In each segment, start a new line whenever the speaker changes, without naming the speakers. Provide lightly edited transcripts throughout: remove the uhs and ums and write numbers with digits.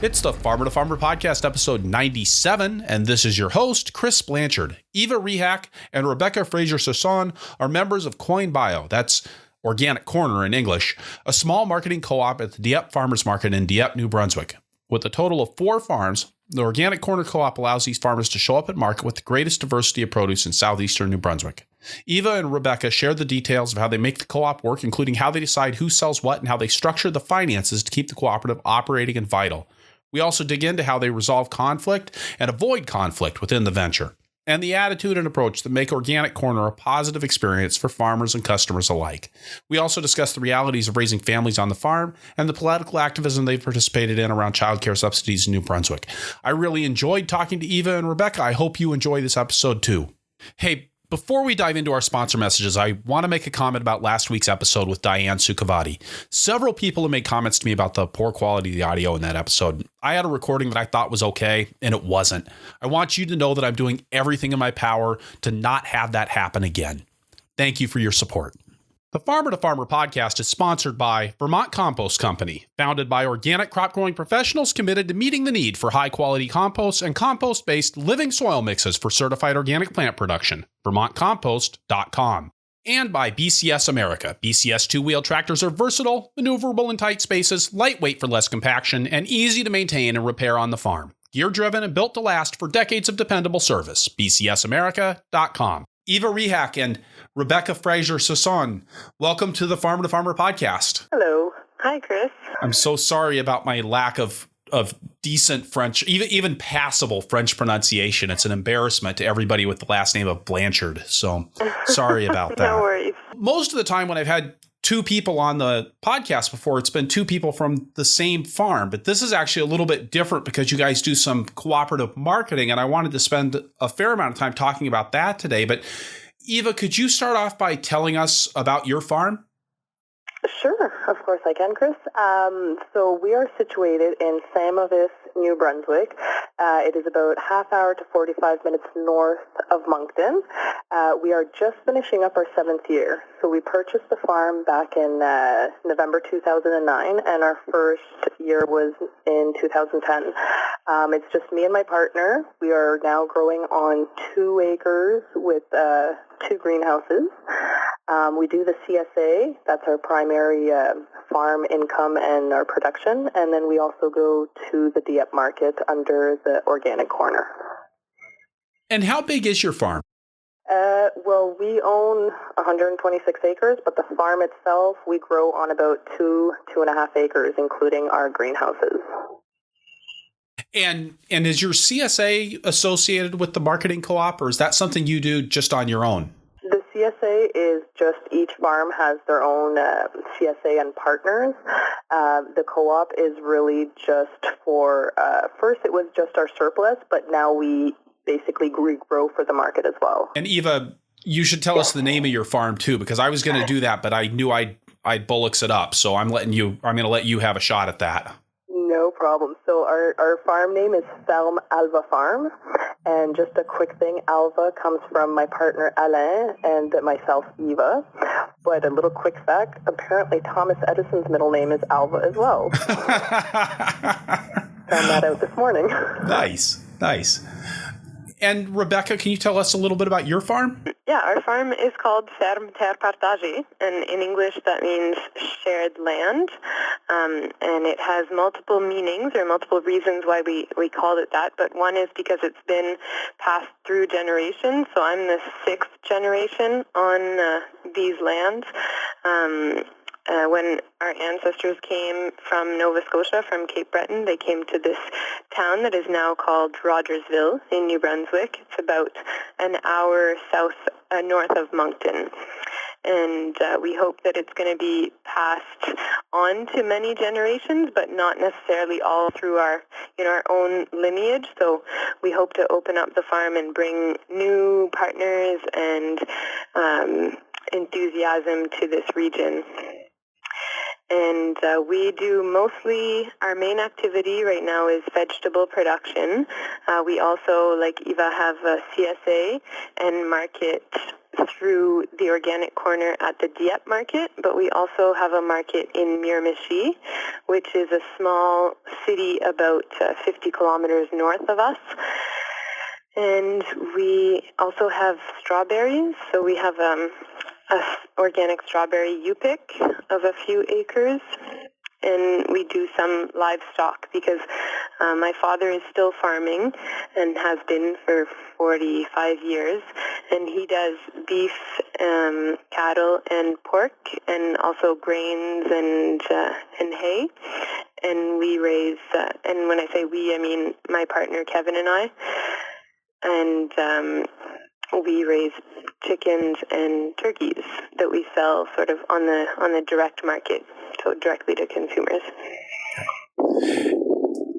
It's the Farmer to Farmer podcast, episode 97, and this is your host, Chris Blanchard. Eva Rehak and Rebekah Frazer Chiasson are members of Coin Bio, that's Organic Corner in English, a small marketing co-op at the Dieppe Farmers Market in Dieppe, New Brunswick. With a total of 4 farms, the Organic Corner Co-op allows these farmers to show up at market with the greatest diversity of produce in southeastern New Brunswick. Eva and Rebekah share the details of how they make the co-op work, including how they decide who sells what and how they structure the finances to keep the cooperative operating and vital. We also dig into how they resolve conflict and avoid conflict within the venture, and the attitude and approach that make Organic Corner a positive experience for farmers and customers alike. We also discuss the realities of raising families on the farm and the political activism they've participated in around childcare subsidies in New Brunswick. I really enjoyed talking to Eva and Rebekah. I hope you enjoy this episode too. Hey, before we dive into our sponsor messages, I want to make a comment about last week's episode with Diane Sukhavati. Several people have made comments to me about the poor quality of the audio in that episode. I had a recording that I thought was okay, and it wasn't. I want you to know that I'm doing everything in my power to not have that happen again. Thank you for your support. The Farmer to Farmer podcast is sponsored by Vermont Compost Company, founded by organic crop growing professionals committed to meeting the need for high quality compost and compost-based living soil mixes for certified organic plant production. VermontCompost.com. And by BCS America. BCS two-wheel tractors are versatile, maneuverable in tight spaces, lightweight for less compaction, and easy to maintain and repair on the farm. Gear-driven and built to last for decades of dependable service. BCSAmerica.com. Eva Rehak and Rebekah Frazer Chiasson, welcome to the Farmer to Farmer podcast.
Hello. Hi, Chris.
I'm so sorry about my lack of decent French, even passable French pronunciation. It's an embarrassment to everybody with the last name of Blanchard. So sorry about that.
No worries.
Most of the time when I've had 2 people on the podcast before, it's been 2 people from the same farm. But this is actually a little bit different because you guys do some cooperative marketing, and I wanted to spend a fair amount of time talking about that today. But Eva, could you start off by telling us about your farm?
Sure, of course I can, Chris. So we are situated in Saint-Maurice, New Brunswick. It is about half hour to 45 minutes north of Moncton. We are just finishing up our 7th year. So we purchased the farm back in November 2009, and our first year was in 2010. It's just me and my partner. We are now growing on 2 acres with 2 greenhouses. We do the CSA. That's our primary farm income and our production. And then we also go to the Dieppe market under the Organic Corner.
And how big is your farm?
Well, we own 126 acres, but the farm itself, we grow on about 2.5 acres, including our greenhouses.
And is your CSA associated with the marketing co-op, or is that something you do just on your own?
The CSA is just each farm has their own CSA and partners. The co-op is really just for, first it was just our surplus, but now we basically grow for the market as well.
And Eva, you should tell us the name of your farm too, because I was going to do that, but I knew I'd bullocks it up. So I'm going to let you have a shot at that.
No problem. So our farm name is Ferme Alva Farm. And just a quick thing, Alva comes from my partner Alain and myself, Eva. But a little quick fact, apparently Thomas Edison's middle name is Alva as well. Found that out this morning.
Nice. And Rebekah, can you tell us a little bit about your farm?
Yeah, our farm is called Ferme Terre Partagée, and in English that means shared land. And it has multiple meanings or multiple reasons why we called it that, but one is because it's been passed through generations. So I'm the 6th generation on these lands. When our ancestors came from Nova Scotia, from Cape Breton, they came to this town that is now called Rogersville in New Brunswick. It's about an hour north of Moncton. And we hope that it's going to be passed on to many generations, but not necessarily all through our own lineage. So we hope to open up the farm and bring new partners and enthusiasm to this region. And we do mostly, our main activity right now is vegetable production. We also, like Eva, have a CSA and market through the organic corner at the Dieppe Market, but we also have a market in Miramichi, which is a small city about 50 kilometers north of us. And we also have strawberries, so we have a organic strawberry U-pick of a few acres. And we do some livestock because my father is still farming and has been for 45 years. And he does beef, cattle, and pork, and also grains and hay. And we raise, and when I say we, I mean my partner Kevin and I. And we raise chickens and turkeys that we sell sort of on the direct market, so directly to consumers.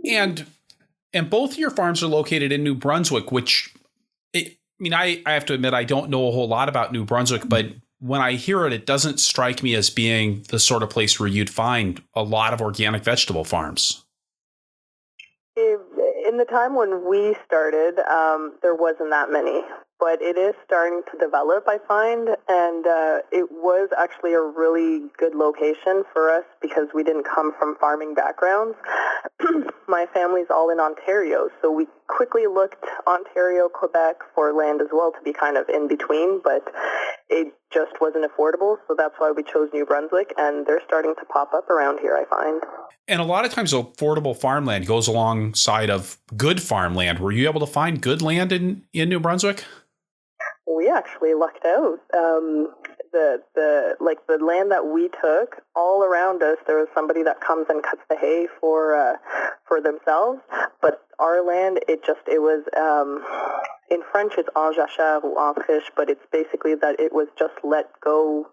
And both your farms are located in New Brunswick, which, I have to admit, I don't know a whole lot about New Brunswick, but when I hear it, it doesn't strike me as being the sort of place where you'd find a lot of organic vegetable farms.
In the time when we started, there wasn't that many, but it is starting to develop, I find, and it was actually a really good location for us because we didn't come from farming backgrounds. My family's all in Ontario, so we quickly looked Ontario, Quebec for land as well to be kind of in between, but it just wasn't affordable, so that's why we chose New Brunswick, and they're starting to pop up around here, I find.
And a lot of times affordable farmland goes alongside of good farmland. Were you able to find good land in New Brunswick?
We actually lucked out. The land that we took, all around us, there was somebody that comes and cuts the hay for themselves. But our land, it was in French it's en jachère ou en friche, but it's basically that it was just let go.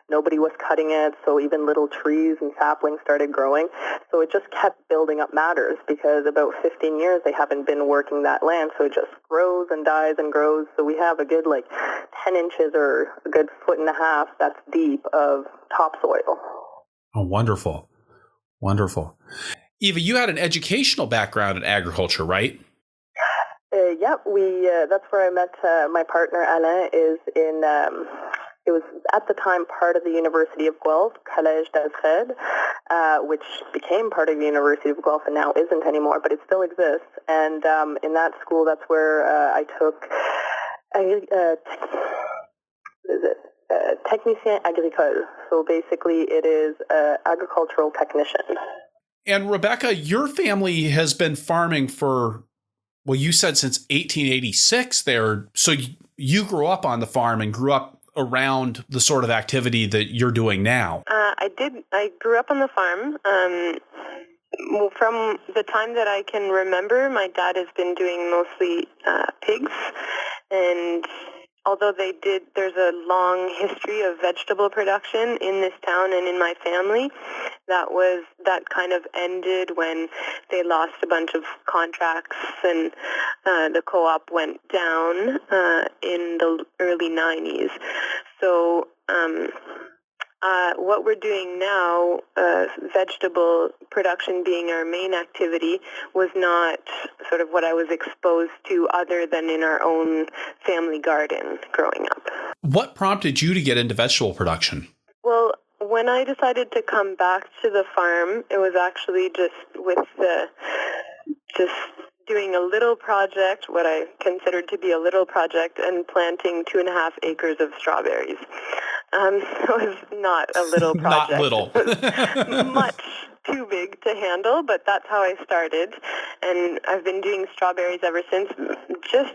Nobody was cutting it, so even little trees and saplings started growing. So it just kept building up matters because about 15 years they haven't been working that land, so it just grows and dies and grows. So we have a good 10 inches or a good foot and a half that's deep of topsoil.
Oh, wonderful. Wonderful. Eva, you had an educational background in agriculture, right?
That's where I met my partner Alain. It was at the time part of the University of Guelph, Collège d'Alfred, which became part of the University of Guelph and now isn't anymore, but it still exists. And in that school, that's where I took technicien agricole. So basically, it is agricultural technician.
And Rebekah, your family has been farming for, well, you said since 1886 there. So you grew up on the farm and grew up around the sort of activity that you're doing now.
I did. I grew up on the farm. From the time that I can remember, my dad has been doing mostly pigs. And although there's a long history of vegetable production in this town and in my family, that kind of ended when they lost a bunch of contracts and the co-op went down in the early 90s. So what we're doing now, vegetable production being our main activity, was not sort of what I was exposed to other than in our own family garden growing up.
What prompted you to get into vegetable production?
Well, when I decided to come back to the farm, it was actually just with just doing a little project, what I considered to be a little project, and planting 2.5 acres of strawberries. So it was not a little project.
Not little.
It was much too big to handle, but that's how I started. And I've been doing strawberries ever since, just,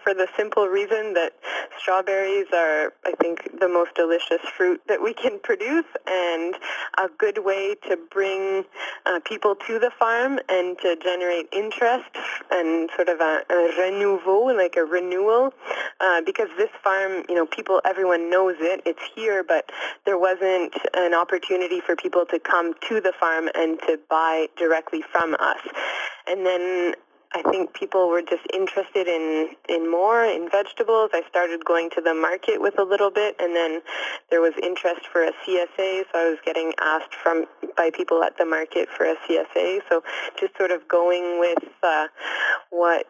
for the simple reason that strawberries are, I think, the most delicious fruit that we can produce and a good way to bring people to the farm and to generate interest and sort of a renouveau, like a renewal, because this farm, everyone knows it, it's here, but there wasn't an opportunity for people to come to the farm and to buy directly from us. And then I think people were just interested in more, in vegetables. I started going to the market with a little bit, and then there was interest for a CSA, so I was getting asked by people at the market for a CSA. So just sort of going with what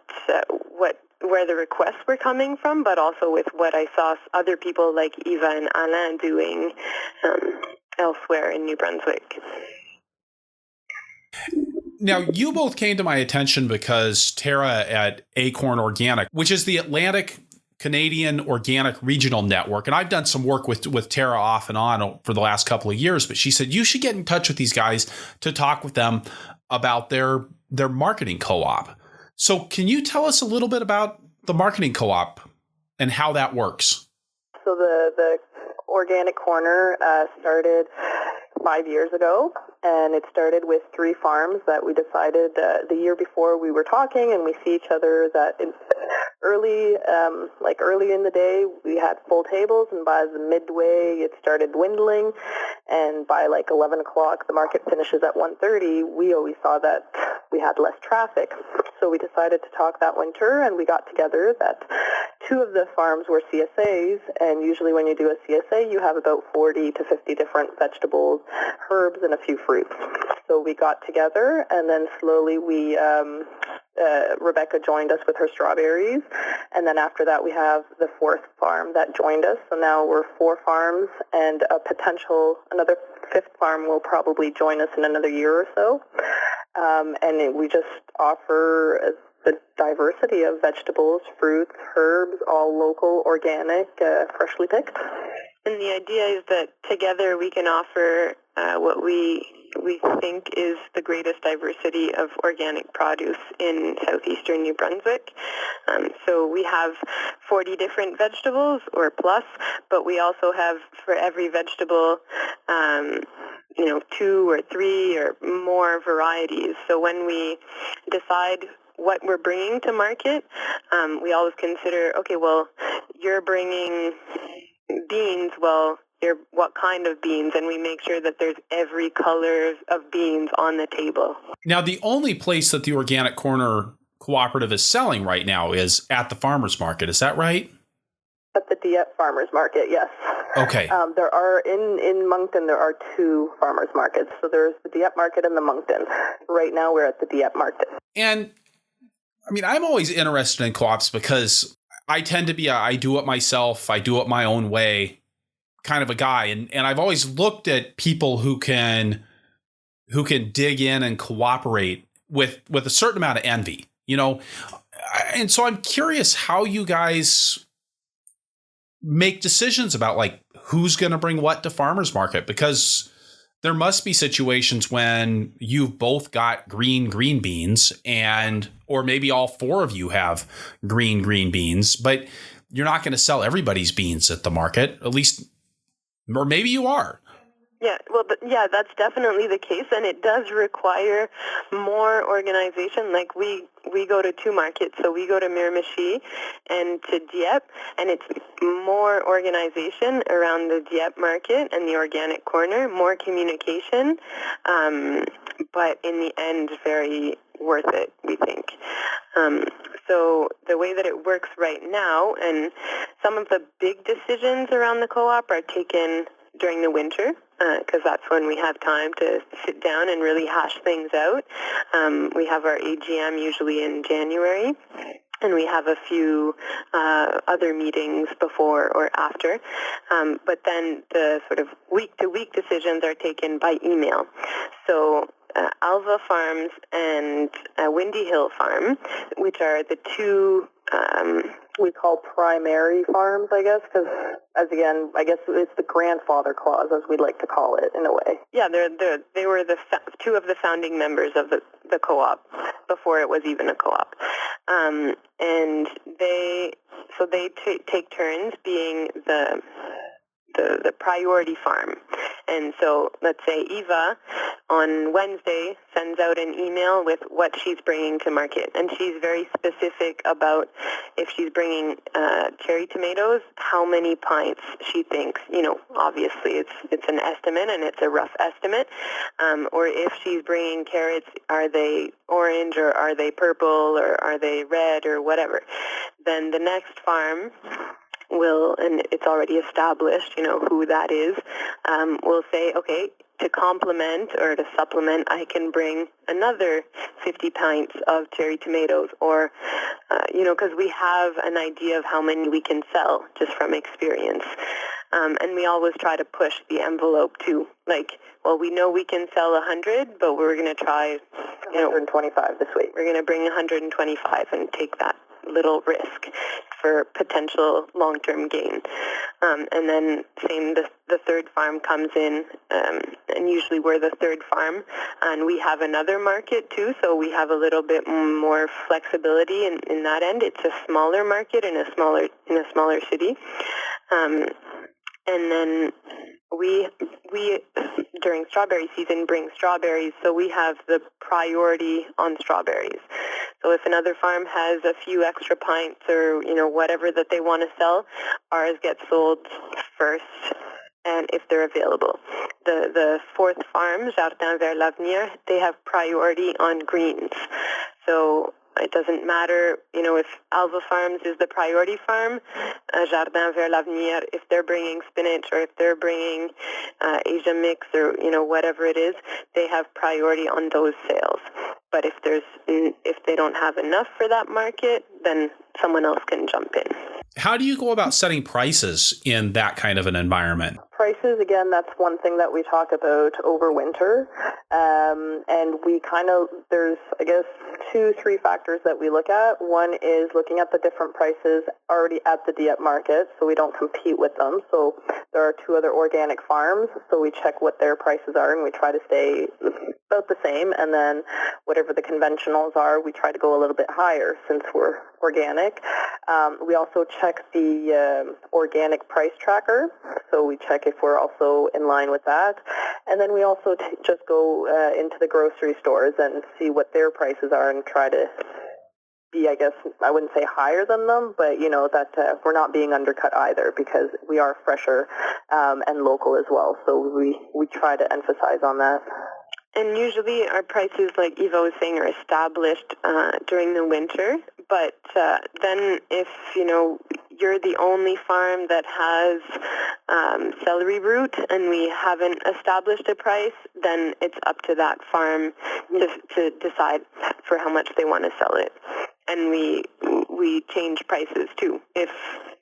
where the requests were coming from, but also with what I saw other people like Eva and Alain doing elsewhere in New Brunswick.
Now, you both came to my attention because Tara at Acorn Organic, which is the Atlantic Canadian Organic Regional Network, and I've done some work with Tara off and on for the last couple of years, but she said you should get in touch with these guys to talk with them about their marketing co-op. So can you tell us a little bit about the marketing co-op and how that works?
So the Organic Corner started 5 years ago, and it started with 3 farms that we decided the year before we were talking, and we see each other that early in the day we had full tables, and by the midway it started dwindling, and by like 11 o'clock the market finishes at 1:30. We always saw that we had less traffic, so we decided to talk that winter, and we got together that 2 of the farms were CSAs, and usually when you do a CSA you have about 40 to 50 different vegetables, herbs, and a few fruits. So we got together, and then slowly Rebekah joined us with her strawberries, and then after that we have the 4th farm that joined us. So now we're 4 farms, and another 5th farm will probably join us in another year or so. And we just offer the diversity of vegetables, fruits, herbs, all local, organic, freshly picked.
And the idea is that together we can offer what we think is the greatest diversity of organic produce in southeastern New Brunswick. So we have 40 different vegetables or plus, but we also have for every vegetable 2 or 3 or more varieties. So when we decide what we're bringing to market, we always consider, okay, well, you're bringing beans, well, what kind of beans? And we make sure that there's every color of beans on the table.
Now, the only place that the Organic Corner Cooperative is selling right now is at the Farmers Market. Is that right?
At the Dieppe Farmers Market, yes.
Okay.
There are, in Moncton, there are 2 farmers markets. So there's the Dieppe Market and the Moncton. Right now we're at the Dieppe Market.
And, I mean, I'm always interested in co-ops because I tend to be I do it myself, I do it my own way kind of a guy. And I've always looked at people who can dig in and cooperate with a certain amount of envy, and so I'm curious how you guys make decisions about like who's going to bring what to farmers market, because there must be situations when you've both got green beans or maybe all 4 of you have green beans, but you're not going to sell everybody's beans at the market, at least. Or maybe you are.
Yeah, well, that's definitely the case, and it does require more organization. Like we go to 2 markets, so we go to Miramichi and to Dieppe, and it's more organization around the Dieppe market and the Organic Corner, more communication, but in the end, very worth it, we think. So the way that it works right now, and some of the big decisions around the co-op are taken during the winter, because that's when we have time to sit down and really hash things out. We have our AGM usually in January, and we have a few other meetings before or after. But then the sort of week-to-week decisions are taken by email. So Alva Farms and Windy Hill Farm, which are the 2
we call primary farms, I guess, because I guess it's the grandfather clause, as we'd like to call it, in a way.
Yeah, they were the 2 of the founding members of the co-op before it was even a co-op, and they take turns being the priority farm. And so let's say Eva on Wednesday sends out an email with what she's bringing to market, and she's very specific about if she's bringing cherry tomatoes, how many pints she thinks. Obviously it's an estimate, and it's a rough estimate. Or if she's bringing carrots, are they orange or are they purple or are they red or whatever. Then the next farm will, and it's already established, who that is, will say, okay, to complement or to supplement, I can bring another 50 pints of cherry tomatoes, or, because we have an idea of how many we can sell just from experience. And we always try to push the envelope to, we know we can sell 100, but we're going to try
125 this week.
We're going to bring 125 and take that little risk for potential long-term gain. And then same, the third farm comes in, and usually we're the third farm, and we have another market too, so we have a little bit more flexibility in that end. It's a smaller market in a smaller city. And then we during strawberry season bring strawberries, so we have the priority on strawberries. So if another farm has a few extra pints or whatever that they want to sell, ours gets sold first, and if they're available. The fourth farm, Jardin vers l'Avenir, they have priority on greens. So it doesn't matter, if Alva Farms is the priority farm, Jardin vers l'Avenir, if they're bringing spinach or if they're bringing Asia mix or, whatever it is, they have priority on those sales. But if they don't have enough for that market, then someone else can jump in.
How do you go about setting prices in that kind of an environment?
Prices, again, that's one thing that we talk about over winter. And we there's, 2-3 factors that we look at. One is looking at the different prices already at the Dieppe market, so we don't compete with them. So there are 2 other organic farms, so we check what their prices are, and we try to stay about the same. And then whatever the conventionals are, we try to go a little bit higher since we're organic. We also check the organic price tracker, so we check if we're also in line with that. And then we also just go into the grocery stores and see what their prices are and try to be, I wouldn't say higher than them, but that we're not being undercut either, because we are fresher and local as well. So we try to emphasize on that.
And usually our prices, like Eva was saying, are established during the winter. But then if, you're the only farm that has celery root and we haven't established a price, then it's up to that farm to decide for how much they want to sell it. And we change prices too if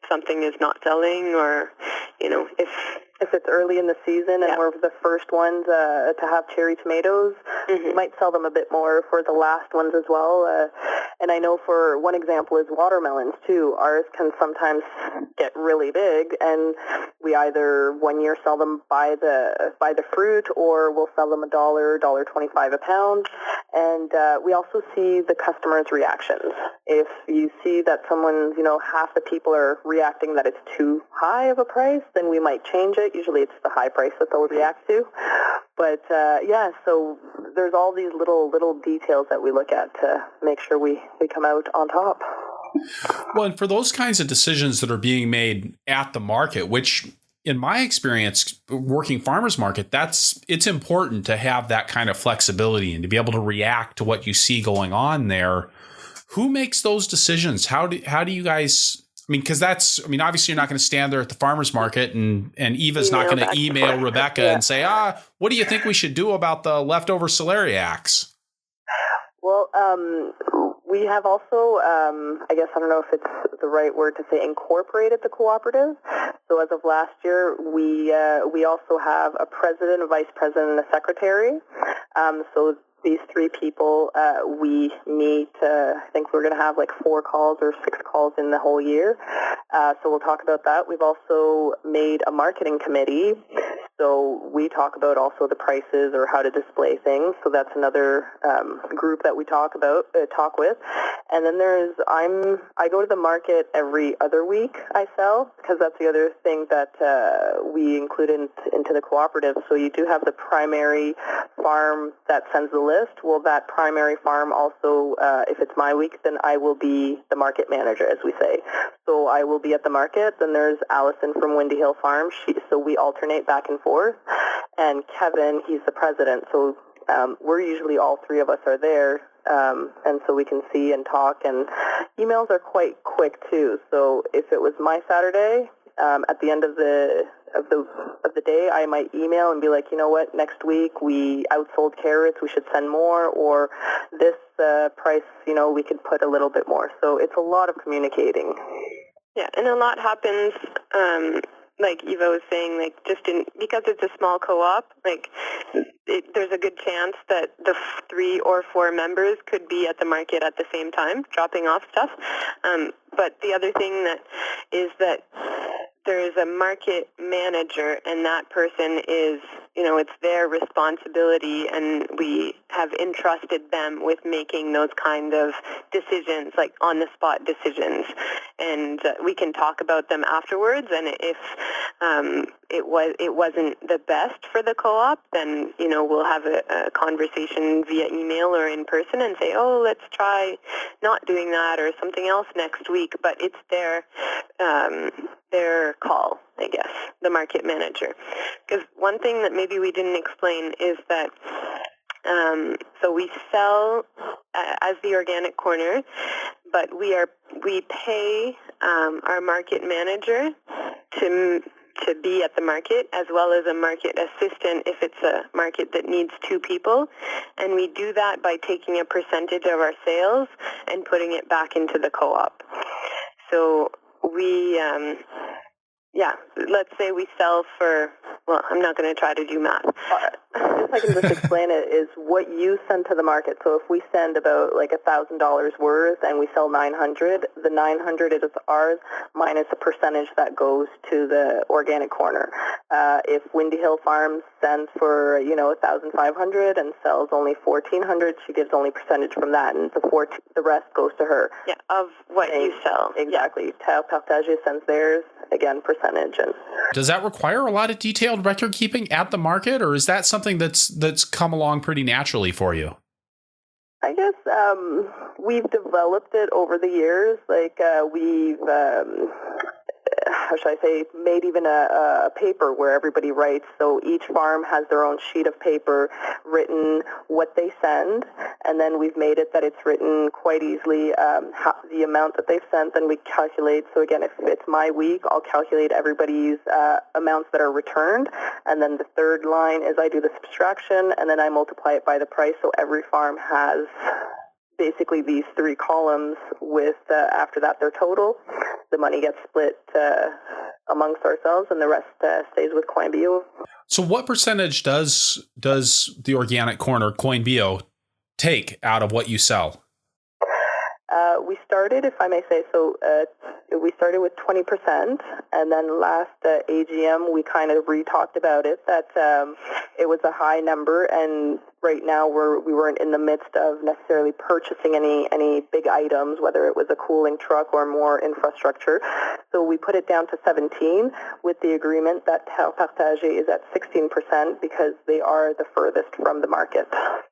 something is not selling, or
if it's early in the season and we're the first ones to have cherry tomatoes, we might sell them a bit more for the last ones as well. And I know for one example is watermelons too. Ours can sometimes get really big, and we either one year sell them by the fruit, or we'll sell them $1.25 a pound. And we also see the customers' reactions. If you see that someone's, half the people are reacting that it's too high of a price, then we might change it. Usually it's the high price that they'll react to. But so there's all these little details that we look at to make sure we come out on top.
Well, and for those kinds of decisions that are being made at the market, which in my experience working farmers market, it's important to have that kind of flexibility and to be able to react to what you see going on there. Who makes those decisions? How do you guys? Because obviously you're not going to stand there at the farmer's market and Eva's not going to email Rebekah and say, what do you think we should do about the leftover celeriacs?
Well, we have also, I don't know if it's the right word to say, incorporated the cooperative. So as of last year, we also have a president, a vice president, and a secretary. So these 3 people, we meet, I think we're going to have 4 calls or 6 calls in the whole year. So we'll talk about that. We've also made a marketing committee. So we talk about also the prices or how to display things. So that's another group that we talk with. And then I go to the market every other week I sell, because that's the other thing that we include into the cooperative. So you do have the primary farm that sends the list. Well, that primary farm also, if it's my week, then I will be the market manager, as we say. So I will be at the market. Then there's Allison from Windy Hill Farm. So we alternate back and forth. And Kevin, he's the president. So we're usually all 3 of us are there. And so we can see and talk. And emails are quite quick, too. So if it was my Saturday, at the end of of the day, I might email and be like, you know what, next week we outsold carrots, we should send more, or this price, we could put a little bit more. So it's a lot of communicating.
Yeah, and a lot happens, like Eva was saying, like because it's a small co-op, like there's a good chance that the 3 or 4 members could be at the market at the same time, dropping off stuff. But the other thing that there is a market manager, and that person is, it's their responsibility, and we have entrusted them with making those kind of decisions, like on-the-spot decisions. And we can talk about them afterwards, and if it wasn't the best for the co-op, then, we'll have a conversation via email or in person and say, oh, let's try not doing that or something else next week. But it's their call, I guess, the market manager. Because one thing that maybe we didn't explain is that so we sell as the organic corner, but we pay our market manager to be at the market, as well as a market assistant if it's a market that needs 2 people. And we do that by taking a percentage of our sales and putting it back into the co-op. So we, let's say we sell for, well, I'm not going to try to do math.
If I can just explain it, is what you send to the market. So if we send about like $1,000 worth and we sell 900, the 900 is ours minus a percentage that goes to the organic corner. If Windy Hill Farms sends for 1,500 and sells only 1,400, she gives only percentage from that, and the rest goes to her.
Yeah, of what you sell.
Exactly. Yeah. Partage sends theirs, again, percentage. And
does that require a lot of detailed record keeping at the market, or is that something that's come along pretty naturally for you?
I guess we've developed it over the years. Like we've, how should I say, made even a paper where everybody writes. So each farm has their own sheet of paper written what they send, and then we've made it that it's written quite easily the amount that they've sent. Then we calculate. So again, if it's my week, I'll calculate everybody's amounts that are returned, and then the third line is I do the subtraction, and then I multiply it by the price. So every farm has basically these 3 columns with, after that, their total. The money gets split amongst ourselves, and the rest stays with Coin Bio.
So what percentage does the organic corner, Coin Bio, take out of what you sell?
We started, if I may say so, we started with 20%, and then last AGM we kind of re-talked about it, that it was a high number, and right now we weren't in the midst of necessarily purchasing any big items, whether it was a cooling truck or more infrastructure. So we put it down to 17 with the agreement that Partage is at 16% because they are the furthest from the market.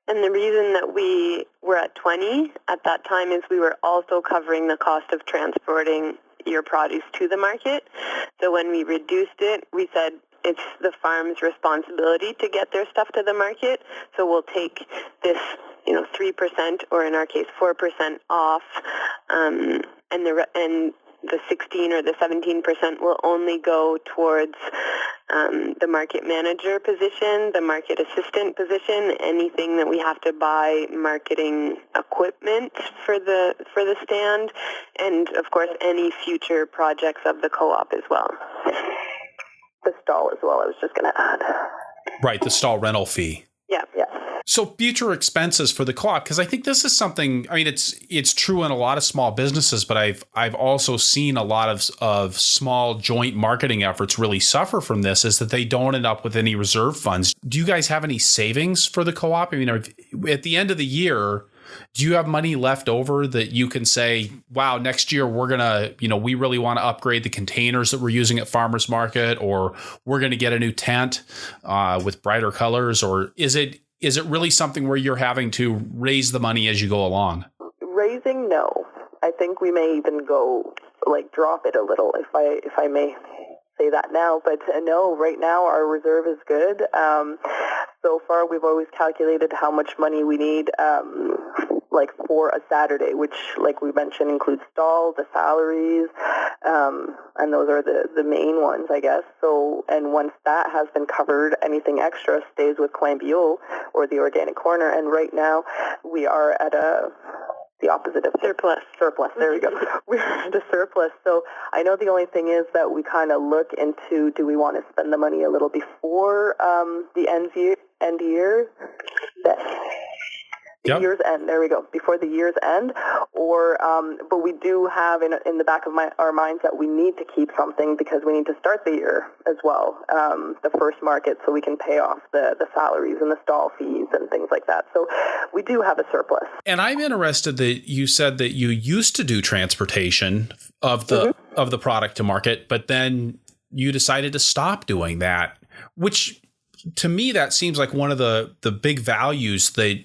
And the reason that we were at 20 at that time is we were also covering the cost of transporting your produce to the market. So when we reduced it, we said it's the farm's responsibility to get their stuff to the market. So we'll take this, 3%, or in our case, 4% off, and the 16 or the 17% will only go towards the market manager position, the market assistant position, anything that we have to buy marketing equipment for the stand, and of course any future projects of the co-op as well.
The stall as well, I was just going to add.
Right, the stall rental fee.
Yeah.
So future expenses for the co-op, because I think this is something, I mean, it's true in a lot of small businesses, but I've also seen a lot of small joint marketing efforts really suffer from this, is that they don't end up with any reserve funds. Do you guys have any savings for the co-op? I mean, at the end of the year, do you have money left over that you can say, wow, next year we're going to, we really want to upgrade the containers that we're using at Farmers Market, or we're going to get a new tent with brighter colors? Or is it really something where you're having to raise the money as you go along?
Raising, no. I think we may even go drop it a little, if I may say that now. But no, right now our reserve is good. So far we've always calculated how much money we need. like for a Saturday, which, like we mentioned, includes stall, the salaries, and those are the main ones, I guess. So, and once that has been covered, anything extra stays with Coin Bio or the organic corner. And right now, we are at the opposite of surplus. There we go. We're at a surplus. So I know the only thing is that we kind of look into, do we want to spend the money a little before the end year?
Yep.
Year's end. There we go. Before the year's end, or but we do have in the back of our minds that we need to keep something because we need to start the year as well, the first market, so we can pay off the salaries and the stall fees and things like that. So we do have a surplus.
And I'm interested that you said that you used to do transportation of the product to market, but then you decided to stop doing that, which to me that seems like one of the big values that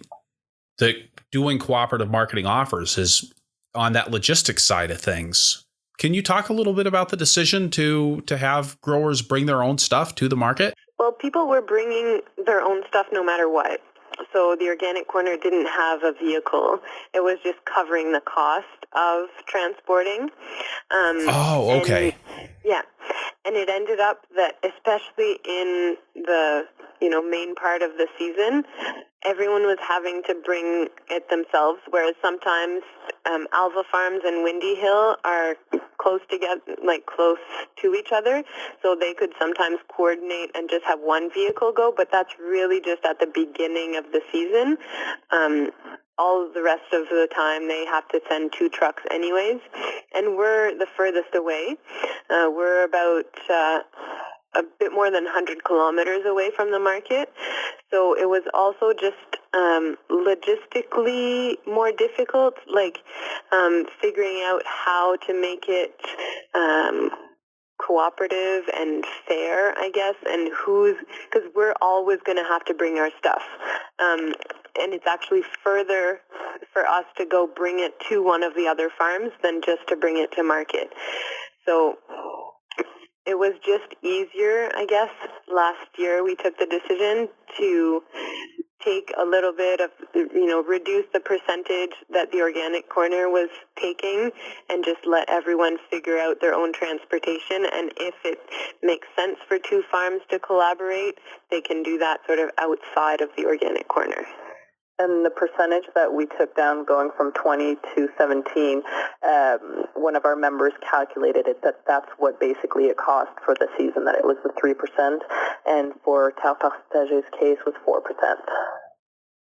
doing cooperative marketing offers is on that logistics side of things. Can you talk a little bit about the decision to have growers bring their own stuff to the market?
Well, people were bringing their own stuff no matter what. So the organic corner didn't have a vehicle. It was just covering the cost of transporting.
Okay.
Yeah. And it ended up that, especially in the main part of the season, everyone was having to bring it themselves, whereas sometimes Alva Farms and Windy Hill are close together, like close to each other, so they could sometimes coordinate and just have one vehicle go, but that's really just at the beginning of the season. All of the rest of the time they have to send 2 trucks anyways, and we're the furthest away. We're about a bit more than 100 kilometers away from the market. So it was also just logistically more difficult, like figuring out how to make it cooperative and fair, I guess, and because we're always going to have to bring our stuff. And it's actually further for us to go bring it to one of the other farms than just to bring it to market. So it was just easier, I guess. Last year we took the decision to take a little bit of, reduce the percentage that the organic corner was taking and just let everyone figure out their own transportation. And if it makes sense for 2 farms to collaborate, they can do that sort of outside of the organic corner.
And the percentage that we took down going from 20 to 17, one of our members calculated it that's what basically it cost for the season, that it was the 3%, and for Talpartage's case was 4%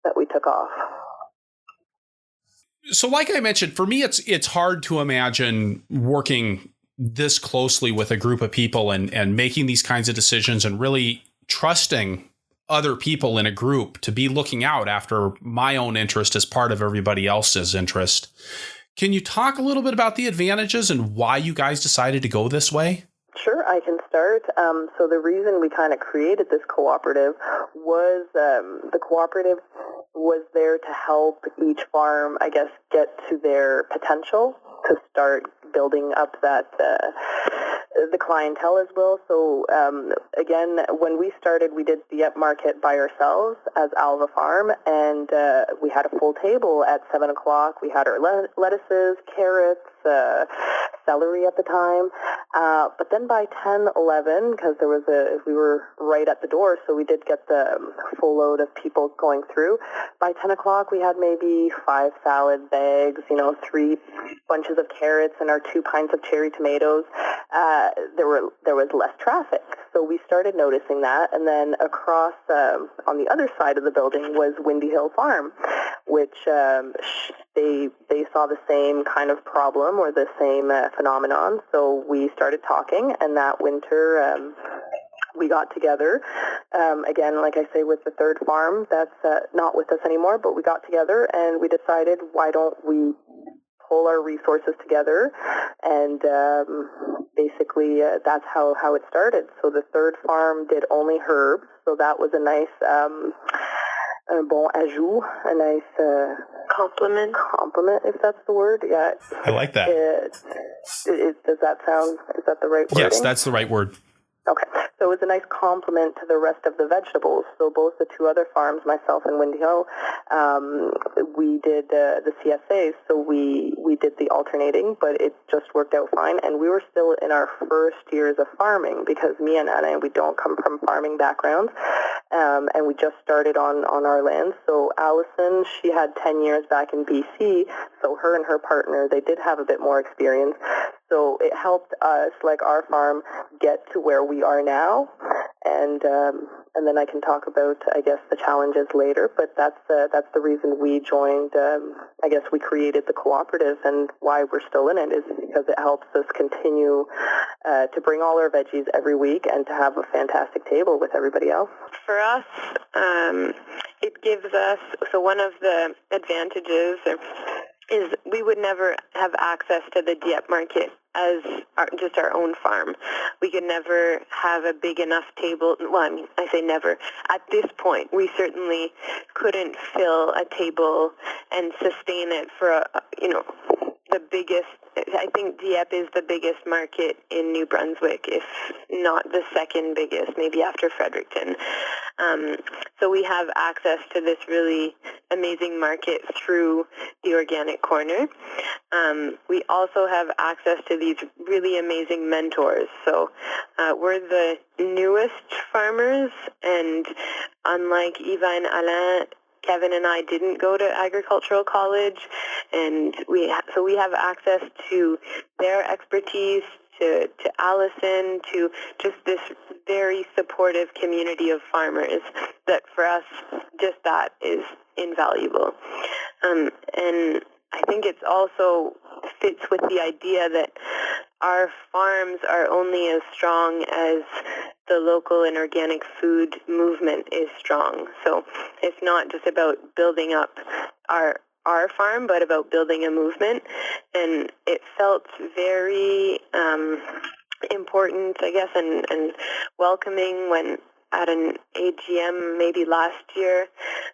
that we took off.
So like I mentioned, for me, it's hard to imagine working this closely with a group of people and making these kinds of decisions and really trusting other people in a group to be looking out after my own interest as part of everybody else's interest. Can you talk a little bit about the advantages and why you guys decided to go this way?
Sure, I can start. So the reason we kind of created this cooperative was the cooperative was there to help each farm, I guess, get to their potential to start building up that the clientele as well. So again, when we started, we did the Dieppe market by ourselves as Alva Farm, and we had a full table at 7 o'clock. We had our lettuces, carrots, celery at the time. But then by 10, 11, because we were right at the door, so we did get the full load of people going through. By 10 o'clock, we had maybe 5 salad bags, 3 bunches of carrots, and our 2 pints of cherry tomatoes. There was less traffic, so we started noticing that. And then across on the other side of the building was Windy Hill Farm, which they saw the same kind of problem or the same phenomenon. So we started talking, and that winter we got together. Again, like I say, with the third farm that's not with us anymore, but we got together and we decided, why don't we pull our resources together, and basically that's how it started. So the third farm did only herbs, so that was a nice bon ajout, a nice compliment, if that's the word. Yeah,
I like that.
Does that sound? Is that the right wording?
Yes, that's the right word.
Okay. So it was a nice complement to the rest of the vegetables. So both the two other farms, myself and Windy Ho, we did the CSAs, so we did the alternating, but it just worked out fine. And we were still in our first years of farming because me and Anna, we don't come from farming backgrounds, and we just started on our land. So Allison, she had 10 years back in BC, so her and her partner, they did have a bit more experience. So it helped us, like our farm, get to where we are now, and then I can talk about, I guess, the challenges later. But that's the reason we joined. I guess we created the cooperative, and why we're still in it is because it helps us continue to bring all our veggies every week and to have a fantastic table with everybody else.
For us, it gives us, so one of the advantages is we would never have access to the Dieppe market as just our own farm. We could never have a big enough table. Well, I mean, I say never. At this point, we certainly couldn't fill a table and sustain it for, the biggest. I think Dieppe is the biggest market in New Brunswick, if not the second biggest, maybe after Fredericton. So we have access to this really amazing market through the organic corner. We also have access to these really amazing mentors. So we're the newest farmers, and unlike Eva and Alain, Kevin and I didn't go to agricultural college, and we have access to their expertise, to Allison, to just this very supportive community of farmers that for us, just that is invaluable. And I think it's also fits with the idea that our farms are only as strong as the local and organic food movement is strong. So it's not just about building up our farm, but about building a movement. And it felt very important, I guess, and welcoming when at an AGM maybe last year,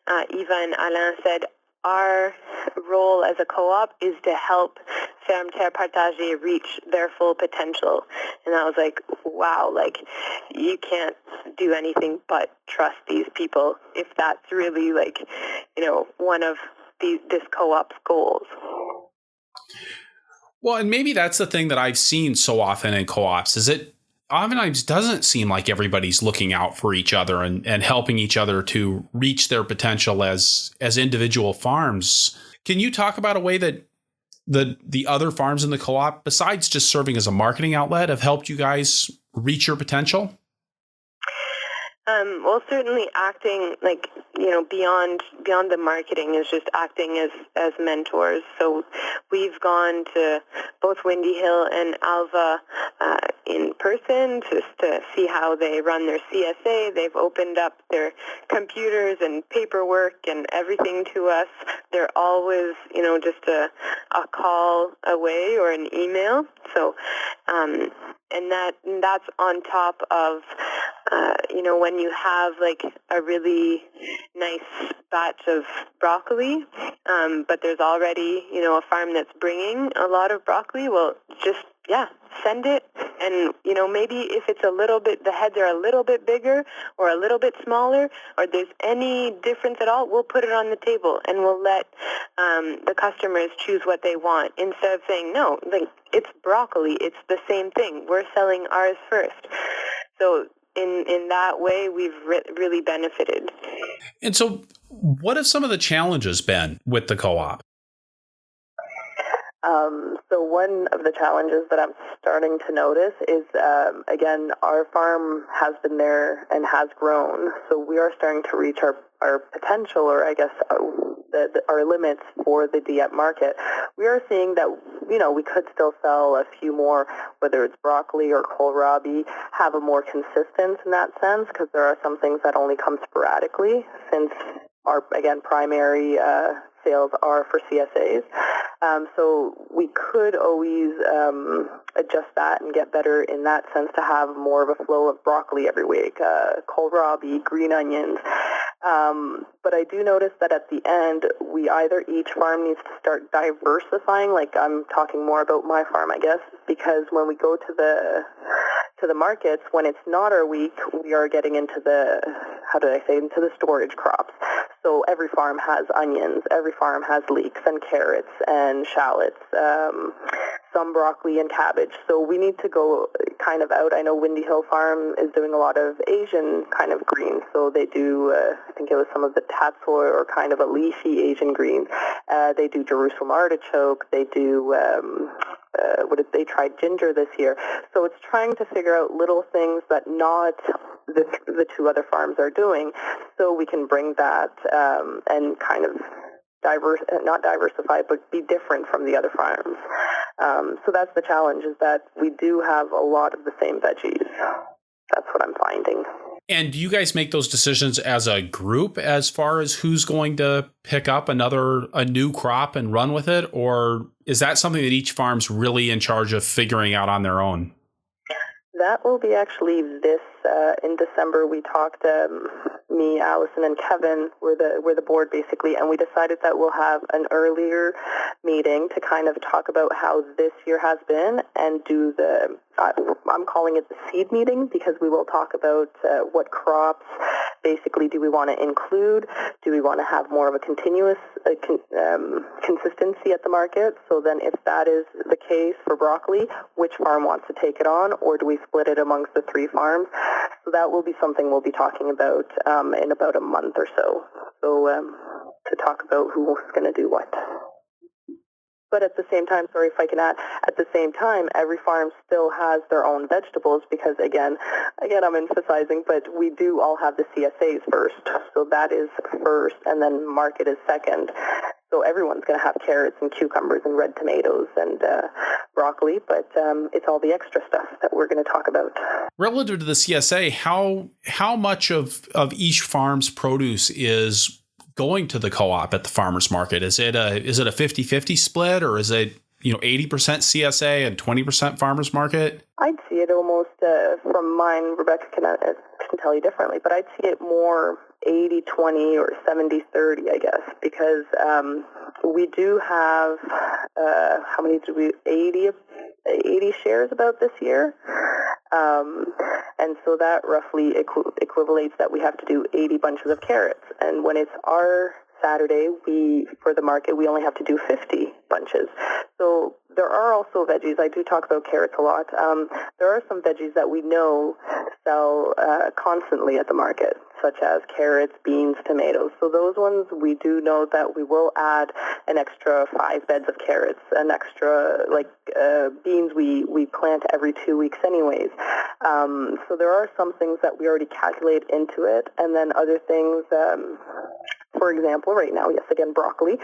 Eva and Alain said, our role as a co-op is to help Ferme Terre Partagée reach their full potential. And I was like, wow, like you can't do anything but trust these people if that's really like, one of this co-op's goals.
Well, and maybe that's the thing that I've seen so often in co-ops is it oftentimes doesn't seem like everybody's looking out for each other and helping each other to reach their potential as individual farms. Can you talk about a way that the other farms in the co-op, besides just serving as a marketing outlet, have helped you guys reach your potential?
Well, certainly acting beyond the marketing is just acting as mentors. So we've gone to both Windy Hill and Alva in person just to see how they run their CSA. They've opened up their computers and paperwork and everything to us. They're always, just a call away or an email. So, and that's on top of, when you have like a really nice batch of broccoli, but there's already, a farm that's bringing a lot of broccoli, well, just, send it. And, maybe if it's a little bit, the heads are a little bit bigger or a little bit smaller, or there's any difference at all, we'll put it on the table and we'll let the customers choose what they want instead of saying, no, like it's broccoli, it's the same thing. We're selling ours first. So in that way, we've really benefited.
And so what have some of the challenges been with the co-op?
So one of the challenges that I'm starting to notice is, again, our farm has been there and has grown. So we are starting to reach our potential, or I guess our limits for the Dieppe market. We are seeing that, we could still sell a few more, whether it's broccoli or kohlrabi, have a more consistent in that sense, because there are some things that only come sporadically, since our, again, primary sales are for CSAs. So we could always adjust that and get better in that sense to have more of a flow of broccoli every week, kohlrabi, green onions. But I do notice that at the end, each farm needs to start diversifying. Like, I'm talking more about my farm, I guess, because when we go to the markets, when it's not our week, we are getting into into the storage crops. So every farm has onions, every farm has leeks and carrots and shallots, some broccoli and cabbage. So we need to go kind of out. I know Windy Hill Farm is doing a lot of Asian kind of greens. So they do, I think it was some of the tatsoi or kind of a leafy Asian green. They do Jerusalem artichoke. They do, they tried ginger this year. So it's trying to figure out little things that not the two other farms are doing, so we can bring that and kind of not diversify, but be different from the other farms. So that's the challenge, is that we do have a lot of the same veggies. That's what I'm finding.
And do you guys make those decisions as a group as far as who's going to pick up a new crop and run with it? Or is that something that each farm's really in charge of figuring out on their own?
That will be actually in December. We talked, me, Allison, and Kevin were the board basically, and we decided that we'll have an earlier meeting to kind of talk about how this year has been and do I'm calling it the seed meeting, because we will talk about what crops basically do we want to include. Do we want to have more of a continuous consistency at the market? So then if that is the case for broccoli, which farm wants to take it on, or do we split it amongst the three farms? So that will be something we'll be talking about in about a month or so. So to talk about who's going to do what. But at the same time, sorry if I can add, at the same time, every farm still has their own vegetables, because again, I'm emphasizing, but we do all have the CSAs first. So that is first, and then market is second. So everyone's going to have carrots and cucumbers and red tomatoes and broccoli, but it's all the extra stuff that we're going to talk about.
Relative to the CSA, how much of each farm's produce is going to the co-op at the farmers market? Is it a 50-50 split, or is it 80% CSA and 20% farmers market?
I'd see it almost from mine. Rebekah can tell you differently, but I'd see it more 80-20 or 70-30, I guess, because we do have how many do we 80 shares about this year, and so that roughly equivalates that we have to do 80 bunches of carrots, and when it's our Saturday, for the market, we only have to do 50 bunches. So there are also veggies. I do talk about carrots a lot. There are some veggies that we know sell constantly at the market, such as carrots, beans, tomatoes. So those ones, we do know that we will add an extra 5 beds of carrots, an extra, beans we plant every 2 weeks anyways. So there are some things that we already calculate into it, and then other things, for example, right now, yes, again, broccoli.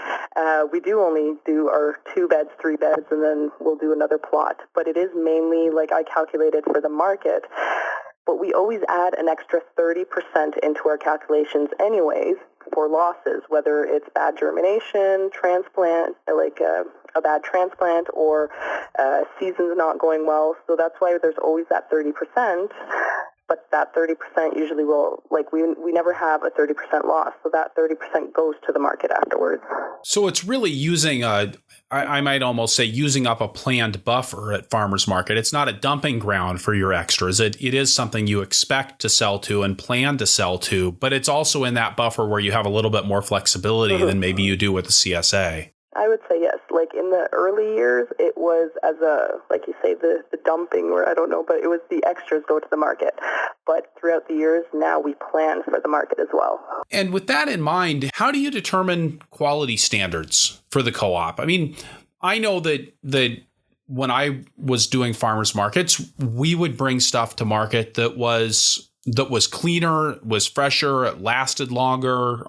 We do only do our 2 beds, 3 beds, and then we'll do another plot. But it is mainly, like I calculated for the market, but we always add an extra 30% into our calculations anyways for losses, whether it's bad germination, transplant, a bad transplant, or season's not going well. So that's why there's always that 30%. But that 30% usually will, we never have a 30% loss. So that 30% goes to the market afterwards.
So it's really using I might almost say using up a planned buffer at farmers market. It's not a dumping ground for your extras. It is something you expect to sell to and plan to sell to, but it's also in that buffer where you have a little bit more flexibility than maybe you do with the CSA.
I would say yes. Like in the early years, it was as like you say, the dumping, or I don't know, but it was the extras go to the market. But throughout the years, now we plan for the market as well. And
with that in mind, how do you determine quality standards for the co-op? I mean, I know that when I was doing farmers markets, we would bring stuff to market that was cleaner, was fresher, it lasted longer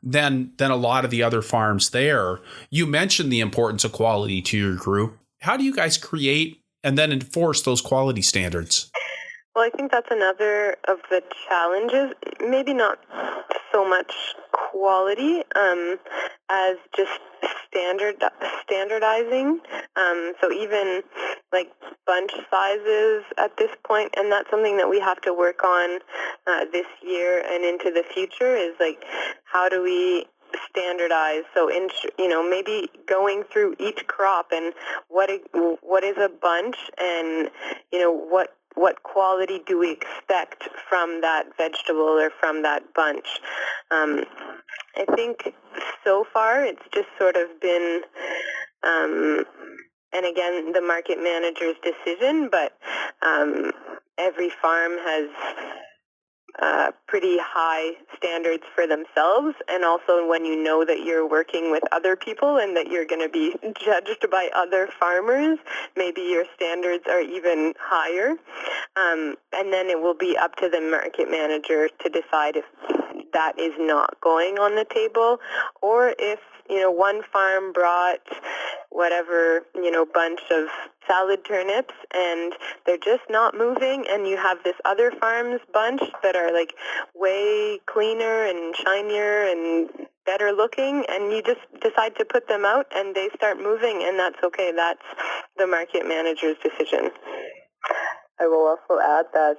than a lot of the other farms there. You mentioned the importance of quality to your group. How do you guys create and then enforce those quality standards?
Well, I think that's another of the challenges, maybe not so much quality as just standardizing. So even like bunch sizes at this point, and that's something that we have to work on this year and into the future, is like, how do we standardize? So maybe going through each crop and what is a bunch, and what quality do we expect from that vegetable or from that bunch. I think so far it's just sort of been, and again, the market manager's decision, but every farm has pretty high standards for themselves, and also when you know that you're working with other people and that you're going to be judged by other farmers, maybe your standards are even higher, and then it will be up to the market manager to decide if that is not going on the table, or if one farm brought whatever bunch of salad turnips and they're just not moving, and you have this other farm's bunch that are like way cleaner and shinier and better looking, and you just decide to put them out and they start moving, and that's okay. That's the market manager's decision.
I will also add that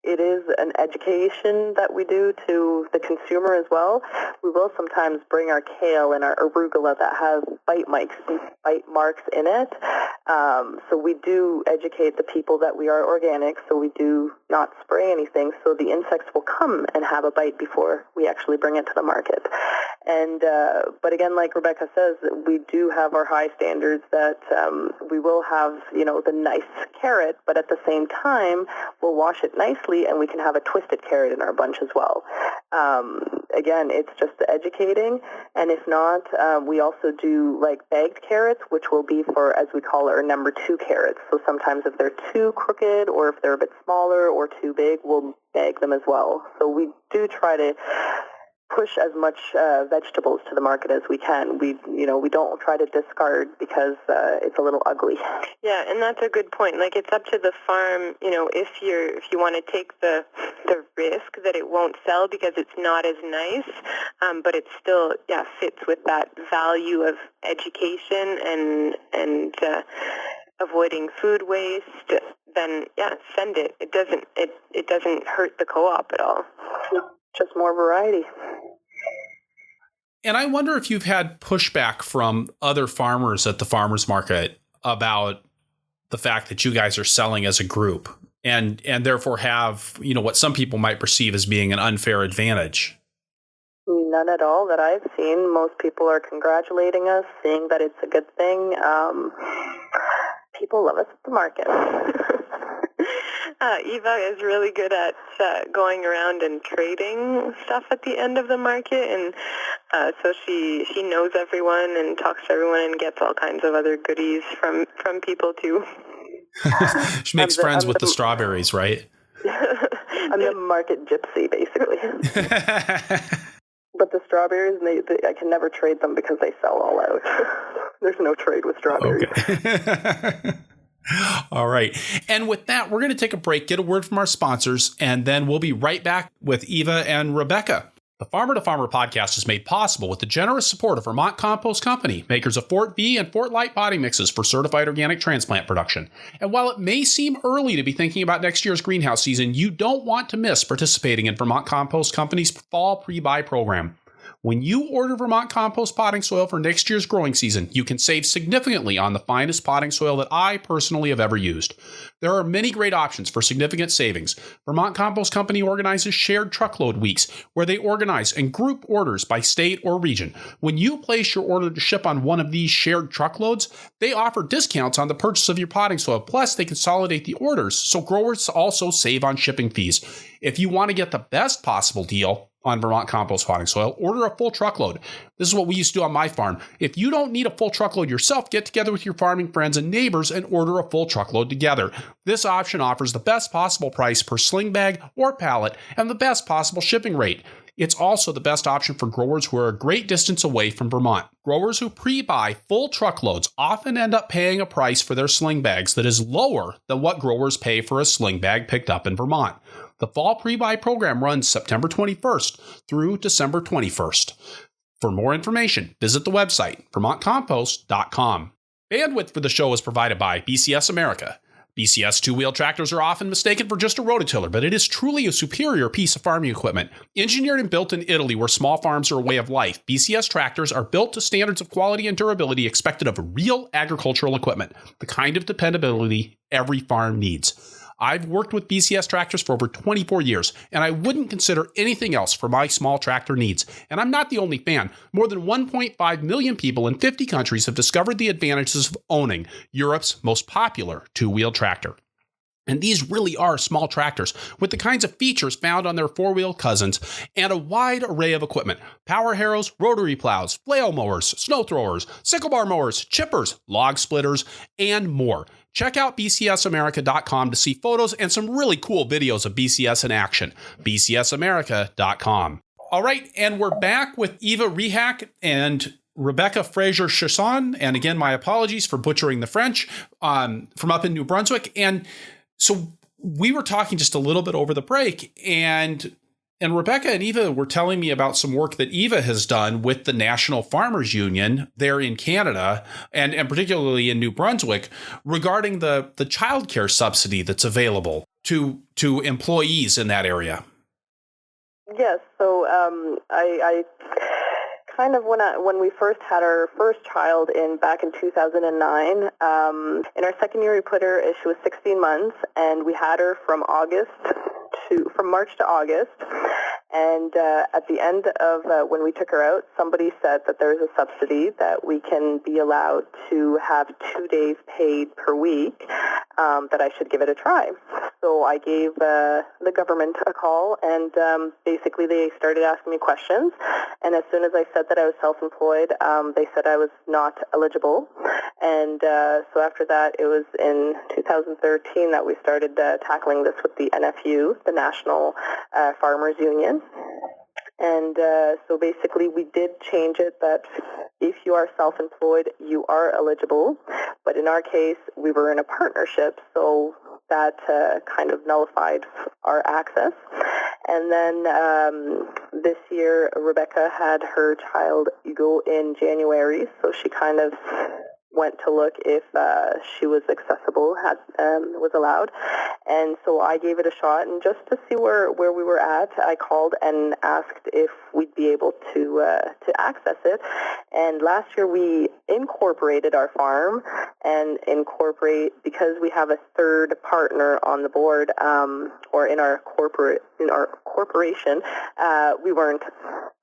it is an education that we do to the consumer as well. We will sometimes bring our kale and our arugula that have bite marks in it. So we do educate the people that we are organic, so we do not spray anything, so the insects will come and have a bite before we actually bring it to the market. And but again, like Rebekah says, we do have our high standards that we will have, the nice carrot, but at the same time, we'll wash it nicely and we can have a twisted carrot in our bunch as well. Again, it's just the educating, and if not, we also do like bagged carrots, which will be for, as we call it, our number 2 carrots. So sometimes if they're too crooked or if they're a bit smaller or too big, we'll bag them as well. So we do try to push as much vegetables to the market as we can. We don't try to discard because it's a little ugly.
Yeah, and that's a good point. Like, it's up to the farm, if you want to take the risk that it won't sell because it's not as nice, but it still fits with that value of education and avoiding food waste, then send it. It doesn't hurt the co-op at all.
Just more variety.
And I wonder if you've had pushback from other farmers at the farmers market about the fact that you guys are selling as a group and therefore have, what some people might perceive as being an unfair advantage.
None at all that I've seen. Most people are congratulating us, saying that it's a good thing. People love us at the market.
Eva is really good at going around and trading stuff at the end of the market, and so she knows everyone and talks to everyone and gets all kinds of other goodies from people too.
She makes friends with the strawberries, right?
I'm the market gypsy, basically. But the strawberries, I can never trade them because they sell all out. There's no trade with strawberries. Okay.
All right. And with that, we're going to take a break, get a word from our sponsors, and then we'll be right back with Eva and Rebekah. The Farmer to Farmer podcast is made possible with the generous support of Vermont Compost Company, makers of Fort B and Fort Light potting mixes for certified organic transplant production. And while it may seem early to be thinking about next year's greenhouse season, you don't want to miss participating in Vermont Compost Company's fall pre-buy program. When you order Vermont compost potting soil for next year's growing season, you can save significantly on the finest potting soil that I personally have ever used. There are many great options for significant savings. Vermont Compost Company organizes shared truckload weeks, where they organize and group orders by state or region. When you place your order to ship on one of these shared truckloads, they offer discounts on the purchase of your potting soil. Plus, they consolidate the orders, so growers also save on shipping fees. If you want to get the best possible deal on Vermont compost potting soil, order a full truckload. This is what we used to do on my farm. If you don't need a full truckload yourself, get together with your farming friends and neighbors and order a full truckload together. This option offers the best possible price per sling bag or pallet and the best possible shipping rate. It's also the best option for growers who are a great distance away from Vermont. Growers who pre-buy full truckloads often end up paying a price for their sling bags that is lower than what growers pay for a sling bag picked up in Vermont. The fall pre-buy program runs September 21st through December 21st. For more information, visit the website, vermontcompost.com. Bandwidth for the show is provided by BCS America. BCS two-wheel tractors are often mistaken for just a rototiller, but it is truly a superior piece of farming equipment. Engineered and built in Italy, where small farms are a way of life, BCS tractors are built to standards of quality and durability expected of real agricultural equipment, the kind of dependability every farm needs. I've worked with BCS tractors for over 24 years, and I wouldn't consider anything else for my small tractor needs. And I'm not the only fan. More than 1.5 million people in 50 countries have discovered the advantages of owning Europe's most popular two-wheel tractor. And these really are small tractors with the kinds of features found on their four-wheel cousins and a wide array of equipment. Power harrows, rotary plows, flail mowers, snow throwers, sickle bar mowers, chippers, log splitters, and more. Check out bcsamerica.com to see photos and some really cool videos of BCS in action. bcsamerica.com. All right, and we're back with Eva Rehak and Rebekah Frazer Chiasson. And again, my apologies for butchering the French, from up in New Brunswick. And so we were talking just a little bit over the break, and Rebekah and Eva were telling me about some work that Eva has done with the National Farmers Union there in Canada, and particularly in New Brunswick, regarding the childcare subsidy that's available to employees in that area.
Yes, so I kind of when we first had our first child back in 2009, in our second year we put her, she was 16 months, and we had her from March to August. And at the end of when we took her out, somebody said that there's a subsidy that we can be allowed to have 2 days paid per week, that I should give it a try. So I gave the government a call, and basically they started asking me questions. And as soon as I said that I was self-employed, they said I was not eligible. And so after that, it was in 2013 that we started tackling this with the NFU, the National Farmers Union. And so basically we did change it that if you are self-employed, you are eligible. But in our case, we were in a partnership, so that kind of nullified our access. And then this year, Rebekah had her child go in January, so she kind of went to look if she was accessible, was allowed. And so I gave it a shot, and just to see where we were at, I called and asked if we'd be able to access it. And last year we incorporated our farm, and because we have a third partner on the board, or in our corporation, we weren't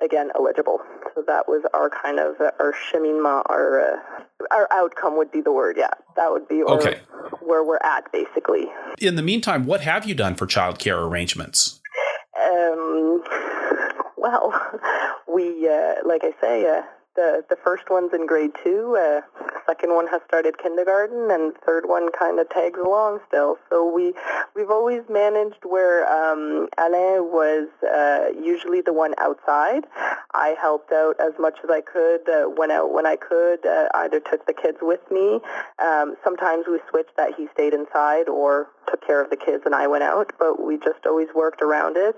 again eligible. So that was our kind of our cheminement, our outcome would be the word. Yeah, that would be where we're at basically.
In the meantime, what have you done for childcare arrangements?
Well, we like I say, the first one's in grade 2, second one has started kindergarten, and third one kind of tags along still. So we've always managed where Alain was usually the one outside. I helped out as much as I could, went out when I could, either took the kids with me. Sometimes we switched that he stayed inside or took care of the kids and I went out, but we just always worked around it.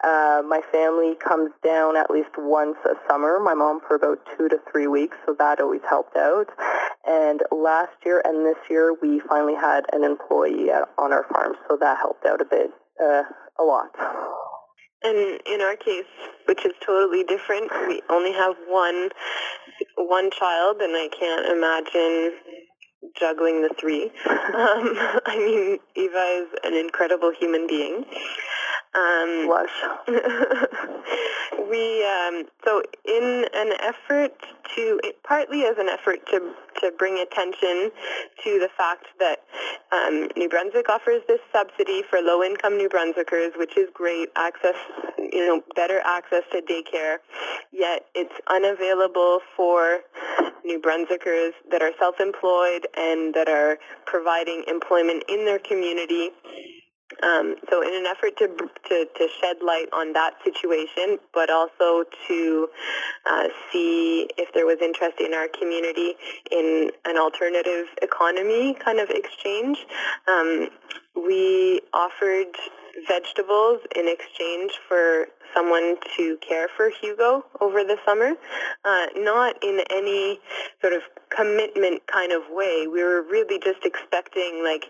My family comes down at least once a summer, my mom for about 2 to 3 weeks, so that always helped out. And last year and this year, we finally had an employee on our farm, so that helped out a bit, a lot.
And in our case, which is totally different, we only have one child, and I can't imagine juggling the 3. I mean, Eva is an incredible human being. So in an effort partly as an effort to bring attention to the fact that New Brunswick offers this subsidy for low-income New Brunswickers, which is great access, better access to daycare, yet it's unavailable for New Brunswickers that are self-employed and that are providing employment in their community. So in an effort to shed light on that situation, but also to see if there was interest in our community in an alternative economy kind of exchange, we offered vegetables in exchange for someone to care for Hugo over the summer, not in any sort of commitment kind of way. We were really just expecting, like,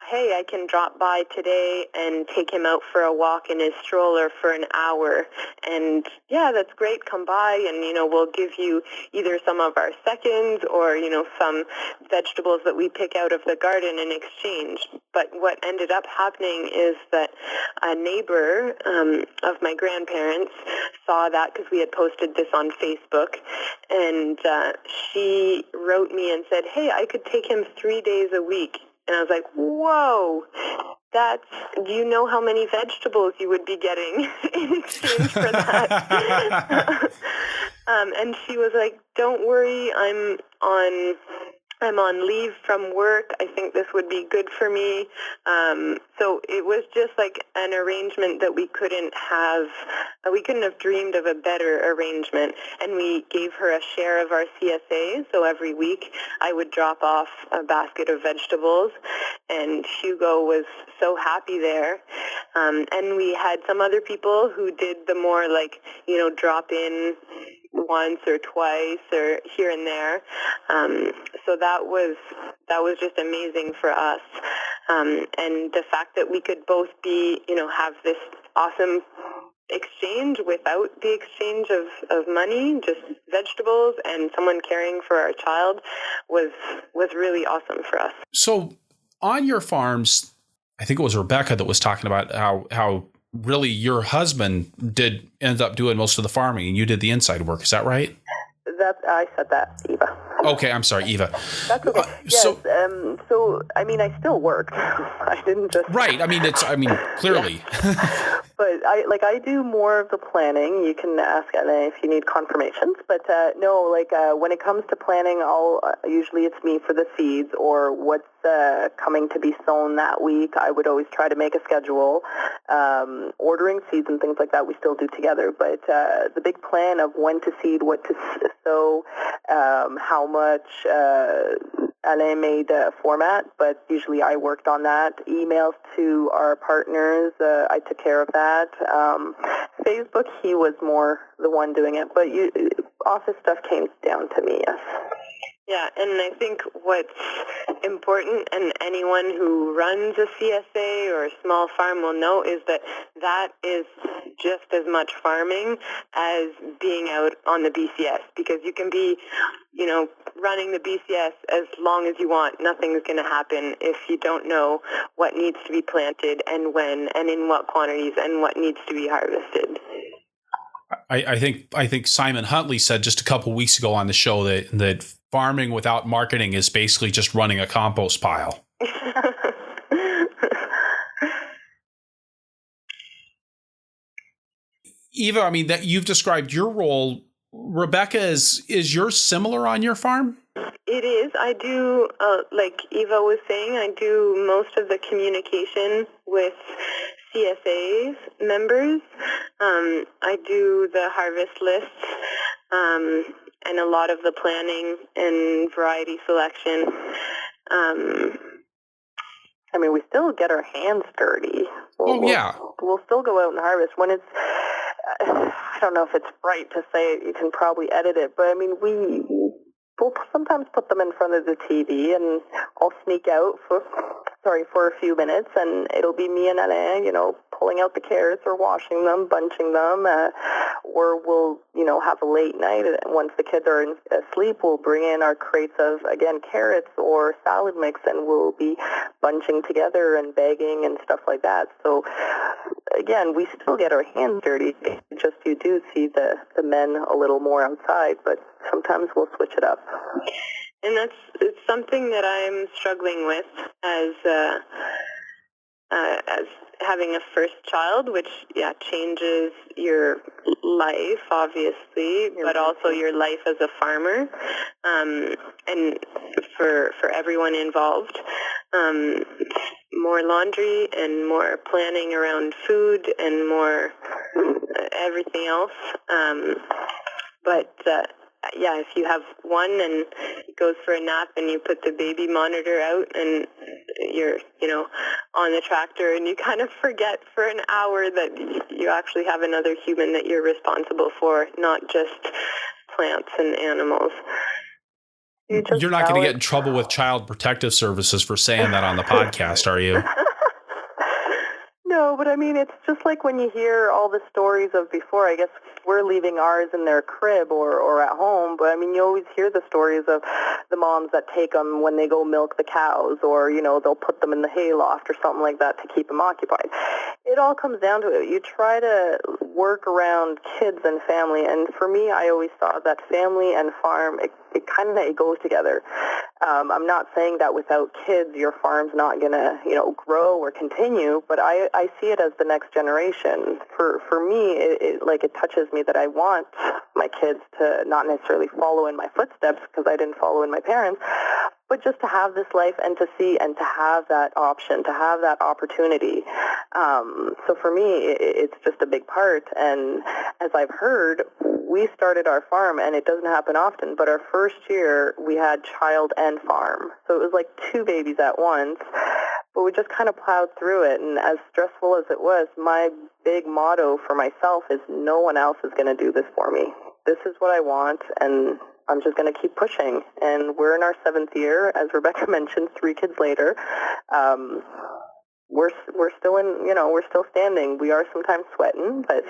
hey, I can drop by today and take him out for a walk in his stroller for an hour. And yeah, that's great. Come by and, we'll give you either some of our seconds or, some vegetables that we pick out of the garden in exchange. But what ended up happening is that a neighbor of my grandparents saw that because we had posted this on Facebook. And she wrote me and said, hey, I could take him 3 days a week. And I was like, whoa, do you know how many vegetables you would be getting in exchange for that? And she was like, don't worry, I'm on leave from work. I think this would be good for me. So it was just like an arrangement that we couldn't have dreamed of a better arrangement. And we gave her a share of our CSA. So every week I would drop off a basket of vegetables, and Hugo was so happy there. And we had some other people who did the more drop in once or twice or here and there. So that was just amazing for us. And the fact that we could both have this awesome exchange without the exchange of money, just vegetables and someone caring for our child was really awesome for us.
So on your farms, I think it was Rebekah that was talking about how really your husband end up doing most of the farming and you did the inside work. Is that right?
I said that, Eva.
Okay, I'm sorry, Eva.
That's okay. Yes. So I still worked. I didn't just.
Right. Clearly.
But I do more of the planning. You can ask Anna if you need confirmations. But when it comes to planning, usually it's me for the seeds or what's coming to be sown that week. I would always try to make a schedule. Ordering seeds and things like that we still do together. But the big plan of when to seed, what to sow, how much Alain made a format, but usually I worked on that. Emails to our partners, I took care of that. Facebook, he was more the one doing it, but office stuff came down to me, yes.
Yeah, and I think what's important, and anyone who runs a CSA or a small farm will know, is that is just as much farming as being out on the BCS, because you can be, running the BCS as long as you want. Nothing's going to happen if you don't know what needs to be planted and when and in what quantities and what needs to be harvested.
I think Simon Huntley said just a couple weeks ago on the show that farming without marketing is basically just running a compost pile. Eva, that you've described your role. Rebekah, is yours similar on your farm?
It is. I do, like Eva was saying, I do most of the communication with CSA's members. I do the harvest lists and a lot of the planning and variety selection.
We still get our hands dirty. We'll still go out and harvest when it's. I don't know if it's right to say it. You can probably edit it, but we'll sometimes put them in front of the TV, and I'll sneak out for a few minutes, and it'll be me and Alain, pulling out the carrots or washing them, bunching them, or we'll, have a late night. Once the kids are asleep, we'll bring in our crates of, again, carrots or salad mix, and we'll be bunching together and bagging and stuff like that. So, again, we still get our hands dirty. Just you do see the men a little more outside, but sometimes we'll switch it up.
And it's something that I'm struggling with as having a first child, which changes your life, obviously, but also your life as a farmer, and for everyone involved. more laundry and more planning around food and more everything else. But if you have one and it goes for a nap and you put the baby monitor out and you're, on the tractor and you kind of forget for an hour that you actually have another human that you're responsible for, not just plants and animals.
You're not going to get in trouble with Child Protective Services for saying that on the podcast, are you?
No, but I mean, it's just like when you hear all the stories of before, I guess we're leaving ours in their crib or at home, but I mean, you always hear the stories of the moms that take them when they go milk the cows, or, they'll put them in the hayloft or something like that to keep them occupied. It all comes down to it. You try to work around kids and family, and for me, I always thought that family and farm, it goes together. I'm not saying that without kids, your farm's not going to, grow or continue, but I see it as the next generation. For me, it touches me that I want my kids to not necessarily follow in my footsteps, because I didn't follow in my parents, but just to have this life and to see and to have that option, to have that opportunity. So for me, it's just a big part. And as I've heard, we started our farm, and it doesn't happen often, but our first year we had child and farm. So it was like two babies at once, but we just kind of plowed through it. And as stressful as it was, my big motto for myself is no one else is going to do this for me. This is what I want, and I'm just going to keep pushing. And we're in our 7th year, as Rebekah mentioned, 3 kids later. We're still we're still standing. We are sometimes sweating, but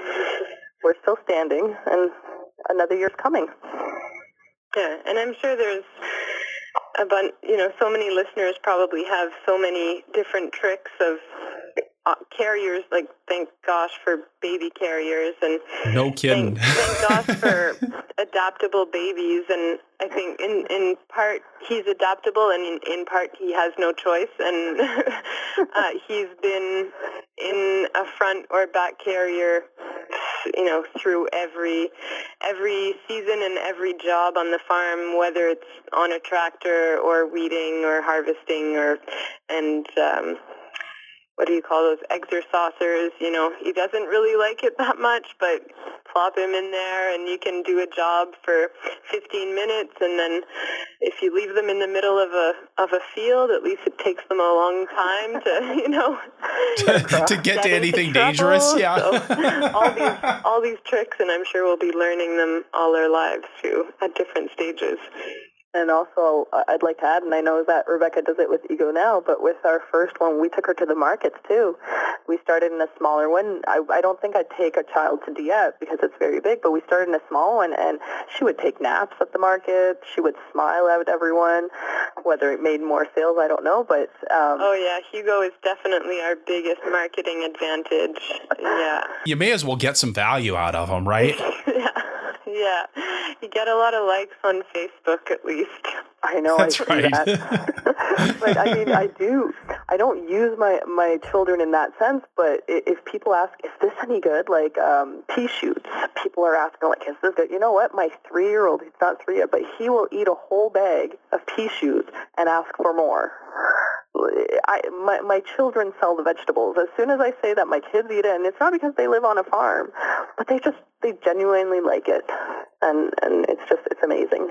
we're still standing, and another year's coming.
Yeah, and I'm sure there's a bunch, so many listeners probably have so many different tricks of carriers, like thank gosh for baby carriers, and
no kidding.
Thank gosh for adaptable babies. And I think in part he's adaptable, and in part he has no choice, and he's been in a front or back carrier through every season and every job on the farm, whether it's on a tractor or weeding or harvesting and what do you call those, eggs saucers? He doesn't really like it that much, but plop him in there and you can do a job for 15 minutes, and then if you leave them in the middle of a field, at least it takes them a long time to
to get to anything dangerous. Yeah.
So all these tricks, and I'm sure we'll be learning them all our lives too at different stages.
And also, I'd like to add, and I know that Rebekah does it with Ego now, but with our first one, we took her to the markets too. We started in a smaller one. I don't think I'd take a child to Dieppe because it's very big, but we started in a small one, and she would take naps at the market. She would smile at everyone. Whether it made more sales, I don't know, but...
oh, yeah, Hugo is definitely our biggest marketing advantage. Yeah.
You may as well get some value out of them, right?
Yeah, you get a lot of likes on Facebook at least.
I know.
That's
I see
right.
That. But I mean, I don't use my children in that sense, but if people ask, is this any good? Like pea shoots, people are asking, like, is this good? You know what? My 3-year-old, he's not 3 yet, but he will eat a whole bag of pea shoots and ask for more. My children sell the vegetables. As soon as I say that, my kids eat it, and it's not because they live on a farm, but they genuinely like it, and it's amazing.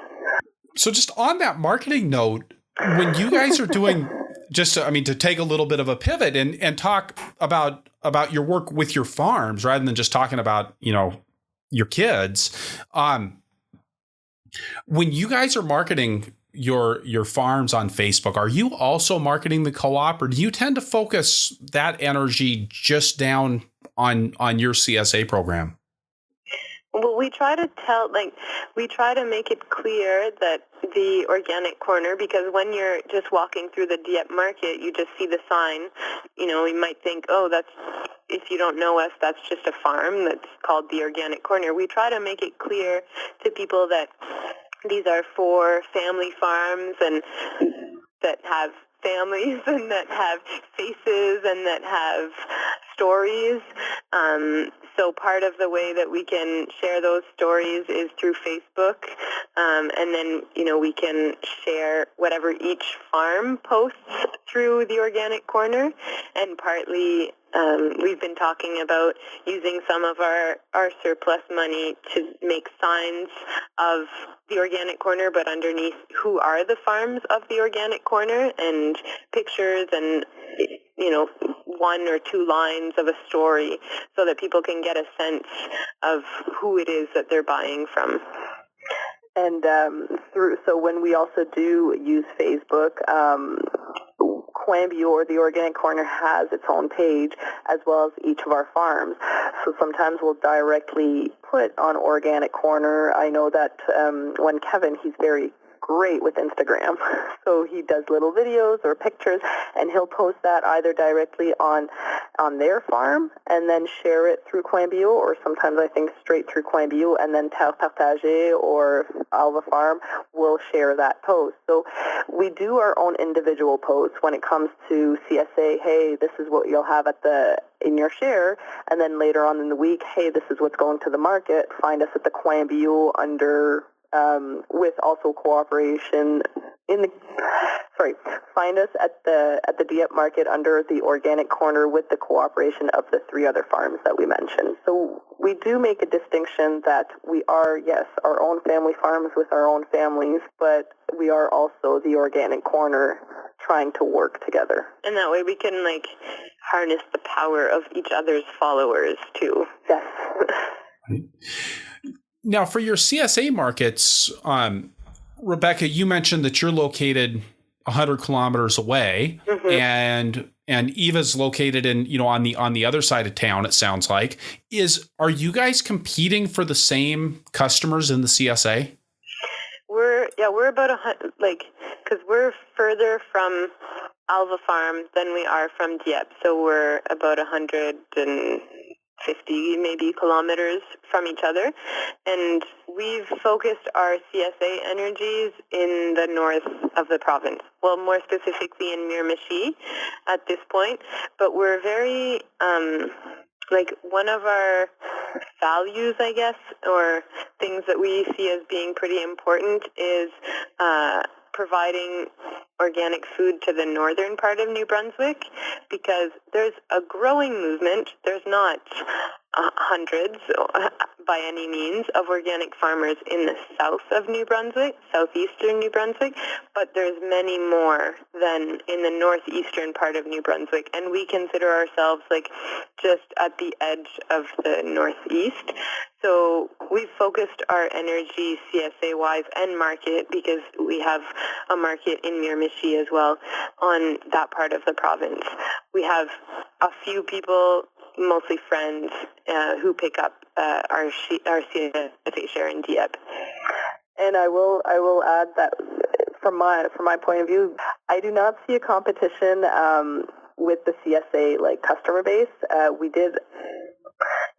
So just on that marketing note, when you guys are doing, to take a little bit of a pivot and talk about your work with your farms rather than just talking about, your kids, when you guys are marketing your farms on Facebook, are you also marketing the co-op, or do you tend to focus that energy just down on your CSA program?
Well, we try to make it clear that the organic corner, because when you're just walking through the Dieppe market, you just see the sign, you might think, oh, if you don't know us, that's just a farm that's called the Organic Corner. We try to make it clear to people that these are 4 family farms and that have families and that have faces and that have stories. So part of the way that we can share those stories is through Facebook, and then we can share whatever each farm posts through the Organic Corner, and partly we've been talking about using some of our surplus money to make signs of the Organic Corner, but underneath who are the farms of the Organic Corner, and pictures and one or two lines of a story so that people can get a sense of who it is that they're buying from.
And so when we also do use Facebook, Coimbeau, or the Organic Corner, has its own page as well as each of our farms. So sometimes we'll directly put on Organic Corner. I know that when Kevin, he's very great with Instagram, so he does little videos or pictures, and he'll post that either directly on their farm and then share it through Coimbeau, or sometimes I think straight through Coimbeau, and then Terre Partagée or Alva Farm will share that post. So we do our own individual posts when it comes to CSA. Hey, this is what you'll have in your share, and then later on in the week, hey, this is what's going to the market. Find us at the Coimbeau under with also cooperation find us at the Dieppe market under the Organic Corner with the cooperation of the three other farms that we mentioned. So we do make a distinction that we are, yes, our own family farms with our own families, but we are also the Organic Corner trying to work together.
And that way we can harness the power of each other's followers too.
Yes.
Now, for your CSA markets, Rebekah, you mentioned that you're located 100 kilometers away, mm-hmm. and Eva's located on the other side of town. It sounds like. Are you guys competing for the same customers in the CSA?
We're about because we're further from Alva Farm than we are from Dieppe, so we're about 150 maybe kilometers from each other, and we've focused our CSA energies in the north of the province, well, more specifically in Miramichi at this point, but we're very one of our values, I guess, or things that we see as being pretty important is providing organic food to the northern part of New Brunswick, because there's a growing movement. There's not hundreds by any means of organic farmers in the south of New Brunswick, southeastern New Brunswick, but there's many more than in the northeastern part of New Brunswick, and we consider ourselves just at the edge of the northeast. So we've focused our energy CSA-wise and market, because we have a market in Miramichi as well, on that part of the province. We have a few people, mostly friends, who pick up our CSA share in Dieppe.
And I will add that from my point of view, I do not see a competition with the CSA customer base. We did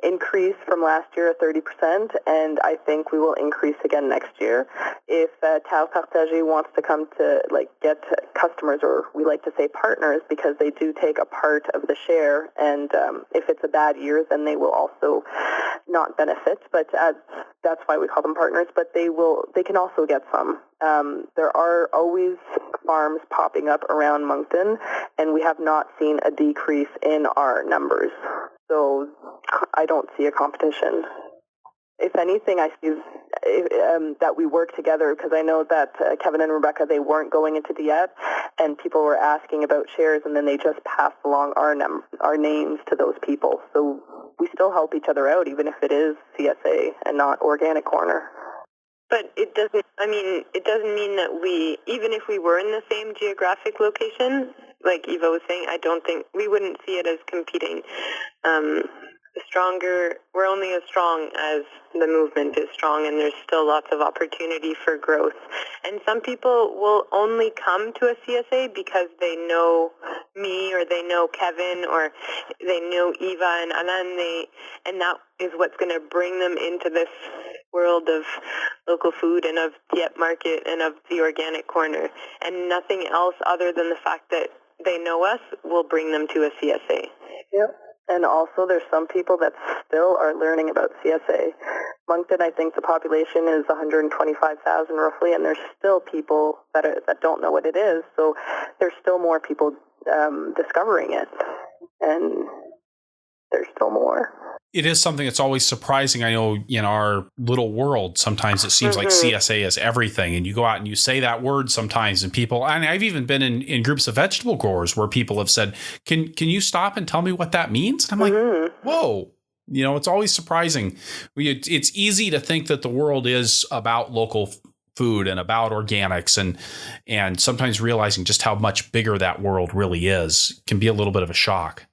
increase from last year 30%, and I think we will increase again next year. If Terre Partagée wants to come to get customers, or we like to say partners, because they do take a part of the share, and if it's a bad year, then they will also not benefit. But that's why we call them partners. But they can also get some. There are always farms popping up around Moncton, and we have not seen a decrease in our numbers. So I don't see a competition. If anything, I see that we work together, because I know that Kevin and Rebekah, they weren't going into Dieppe, and people were asking about shares, and then they just passed along our names to those people. So we still help each other out, even if it is CSA and not Organic Corner.
But it doesn't mean that even if we were in the same geographic location, like Eva was saying, I don't think we wouldn't see it as competing. We're only as strong as the movement is strong, and there's still lots of opportunity for growth. And some people will only come to a CSA because they know me, or they know Kevin, or they know Eva and Alain, and that is what's going to bring them into this world of local food and of Dieppe Market and of the Organic Corner. And nothing else other than the fact that they know us will bring them to a CSA.
Yep. And also, there's some people that still are learning about CSA. Moncton, I think the population is 125,000 roughly, and there's still people that don't know what it is. So there's still more people discovering it, and there's still more.
It is something that's always surprising. I know in our little world, sometimes it seems like CSA is everything. And you go out and you say that word sometimes, and people, and I've even been in groups of vegetable growers where people have said, can you stop and tell me what that means? And I'm like, whoa, it's always surprising. It's easy to think that the world is about local food and about organics, and sometimes realizing just how much bigger that world really is can be a little bit of a shock.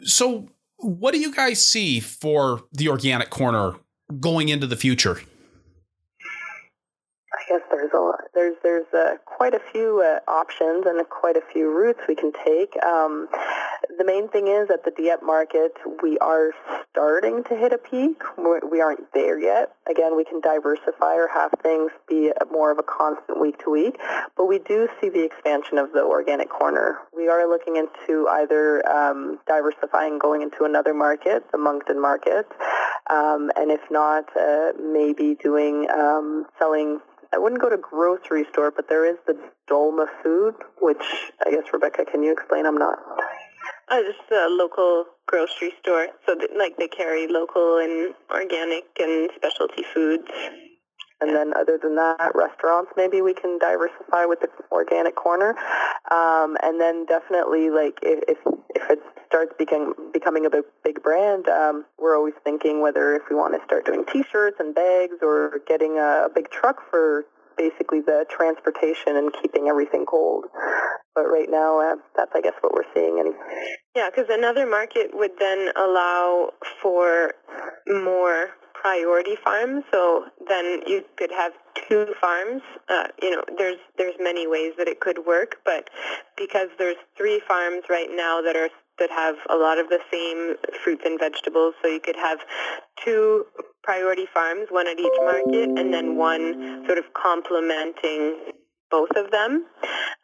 So what do you guys see for the organic corner going into the future?
I guess there's quite a few options and quite a few routes we can take. The main thing is at the Dieppe market, we are starting to hit a peak. We aren't there yet. Again, we can diversify or have things be more of a constant week to week, but we do see the expansion of the organic corner. We are looking into either diversifying, going into another market, the Moncton market, and if not, maybe doing selling. I wouldn't go to grocery store, but there is the Dolma food, which I guess, Rebekah, can you explain? I'm not.
Just a local grocery store. So they carry local and organic and specialty foods.
And then other than that, restaurants, maybe we can diversify with the organic corner. And then definitely, if it starts becoming a big brand, we're always thinking whether if we want to start doing T-shirts and bags or getting a big truck for basically the transportation and keeping everything cold. But right now, that's, I guess, what we're seeing.
Yeah, because another market would then allow for more priority farms. So then you could have 2 farms. There's many ways that it could work, but because there's 3 farms right now that have a lot of the same fruits and vegetables, so you could have 2 priority farms, one at each market, and then one sort of complementing both of them.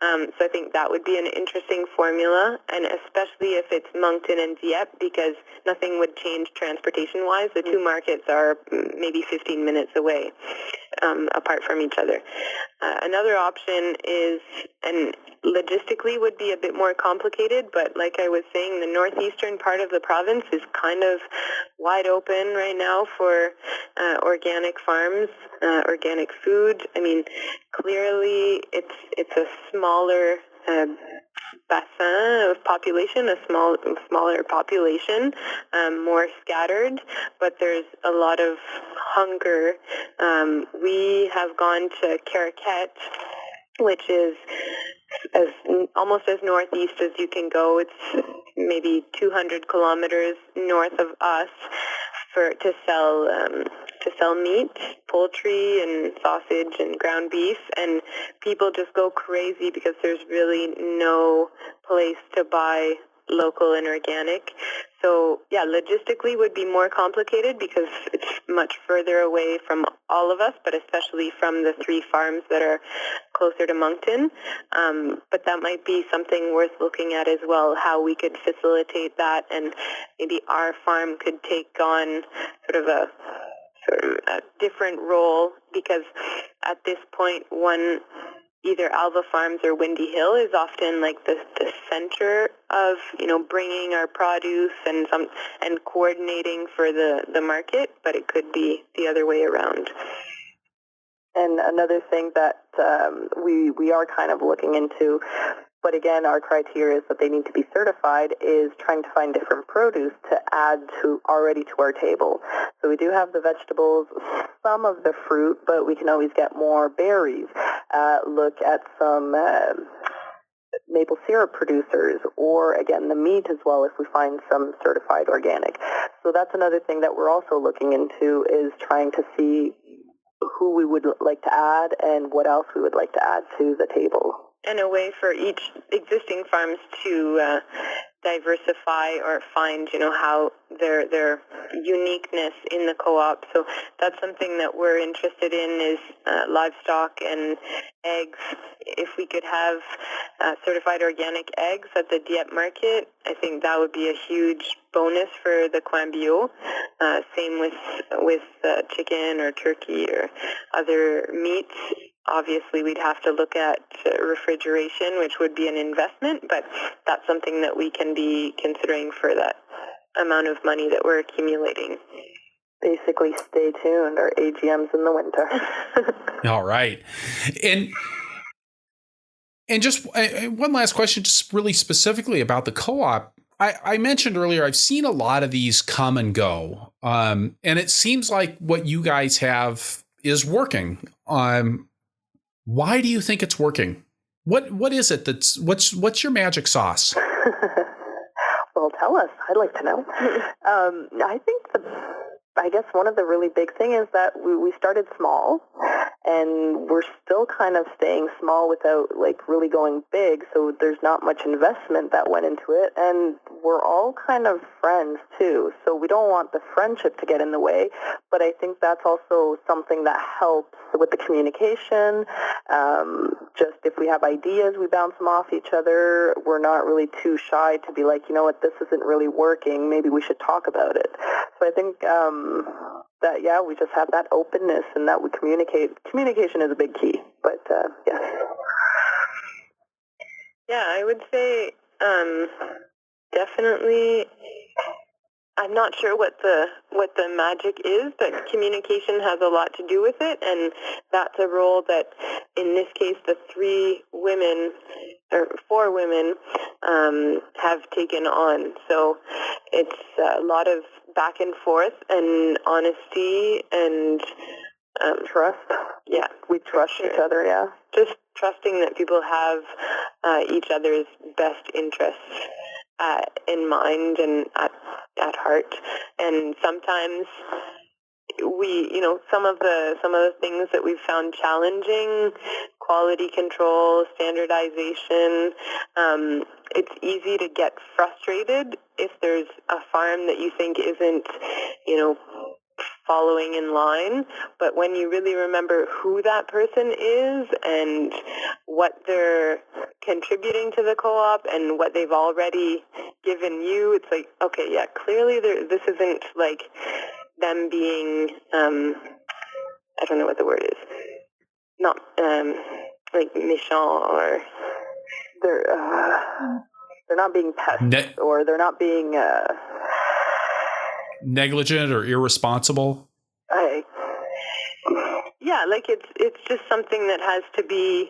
So I think that would be an interesting formula, and especially if it's Moncton and Dieppe, because nothing would change transportation-wise. The 2 markets are maybe 15 minutes away apart from each other. Another option is, and logistically would be a bit more complicated, but like I was saying, the northeastern part of the province is kind of wide open right now for organic farms, organic food. I mean, clearly it's a smaller bassin of population, a smaller population, more scattered, but there's a lot of hunger. We have gone to Caraquet, which is almost as northeast as you can go. It's maybe 200 kilometers north of us to sell meat, poultry, and sausage and ground beef, and people just go crazy because there's really no place to buy local and organic. So yeah, logistically would be more complicated because it's much further away from all of us, but especially from the 3 farms that are closer to Moncton. But that might be something worth looking at as well, how we could facilitate that, and maybe our farm could take on sort of a different role, because at this point, either Alva Farms or Windy Hill is often like the center of, bringing our produce and coordinating for the market, but it could be the other way around.
And another thing that we are kind of looking into, but again, our criteria is that they need to be certified, is trying to find different produce to add to our table. So we do have the vegetables, some of the fruit, but we can always get more berries. Look at some maple syrup producers, or again, the meat as well, if we find some certified organic. So that's another thing that we're also looking into, is trying to see who we would like to add and what else we would like to add to the table.
and a way for each existing farms to diversify or find, how their uniqueness in the co-op. So that's something that we're interested in is livestock and eggs. If we could have certified organic eggs at the Dieppe market, I think that would be a huge bonus for the Coin Bio. Same with chicken or turkey or other meats. Obviously, we'd have to look at refrigeration, which would be an investment, but that's something that we can be considering for that amount of money that we're accumulating.
Basically, stay tuned. Our AGM's in the winter.
All right. And just one last question, just really specifically about the co-op. I mentioned earlier, I've seen a lot of these come and go. And it seems like what you guys have is working. Why do you think it's working? What is it what's your magic sauce?
Well, tell us. I'd like to know. I guess one of the really big thing is that we started small, and we're still kind of staying small without really going big. So there's not much investment that went into it, and we're all kind of friends too. So we don't want the friendship to get in the way. But I think that's also something that helps with the communication. Just if we have ideas, we bounce them off each other. We're not really too shy to be like, you know what, this isn't really working. Maybe we should talk about it. So I think that, we just have that openness and that we communicate. Communication is a big key, but yes.
Yeah, I would say definitely. I'm not sure what the magic is, but communication has a lot to do with it, and that's a role that, in this case, the 4 women have taken on. So it's a lot of back and forth and honesty and
trust.
Yeah,
we trust each other. Yeah,
just trusting that people have each other's best interests in mind and at heart. And sometimes we, some of the things that we've found challenging, quality control, standardization, it's easy to get frustrated if there's a farm that you think isn't, following in line. But when you really remember who that person is and what they're contributing to the co-op and what they've already given you, it's like, okay, yeah, clearly this isn't like them being, I don't know what the word is, not like méchant, or
they're not being pests, or they're not being
negligent or irresponsible.
Yeah, like it's just something that has to be.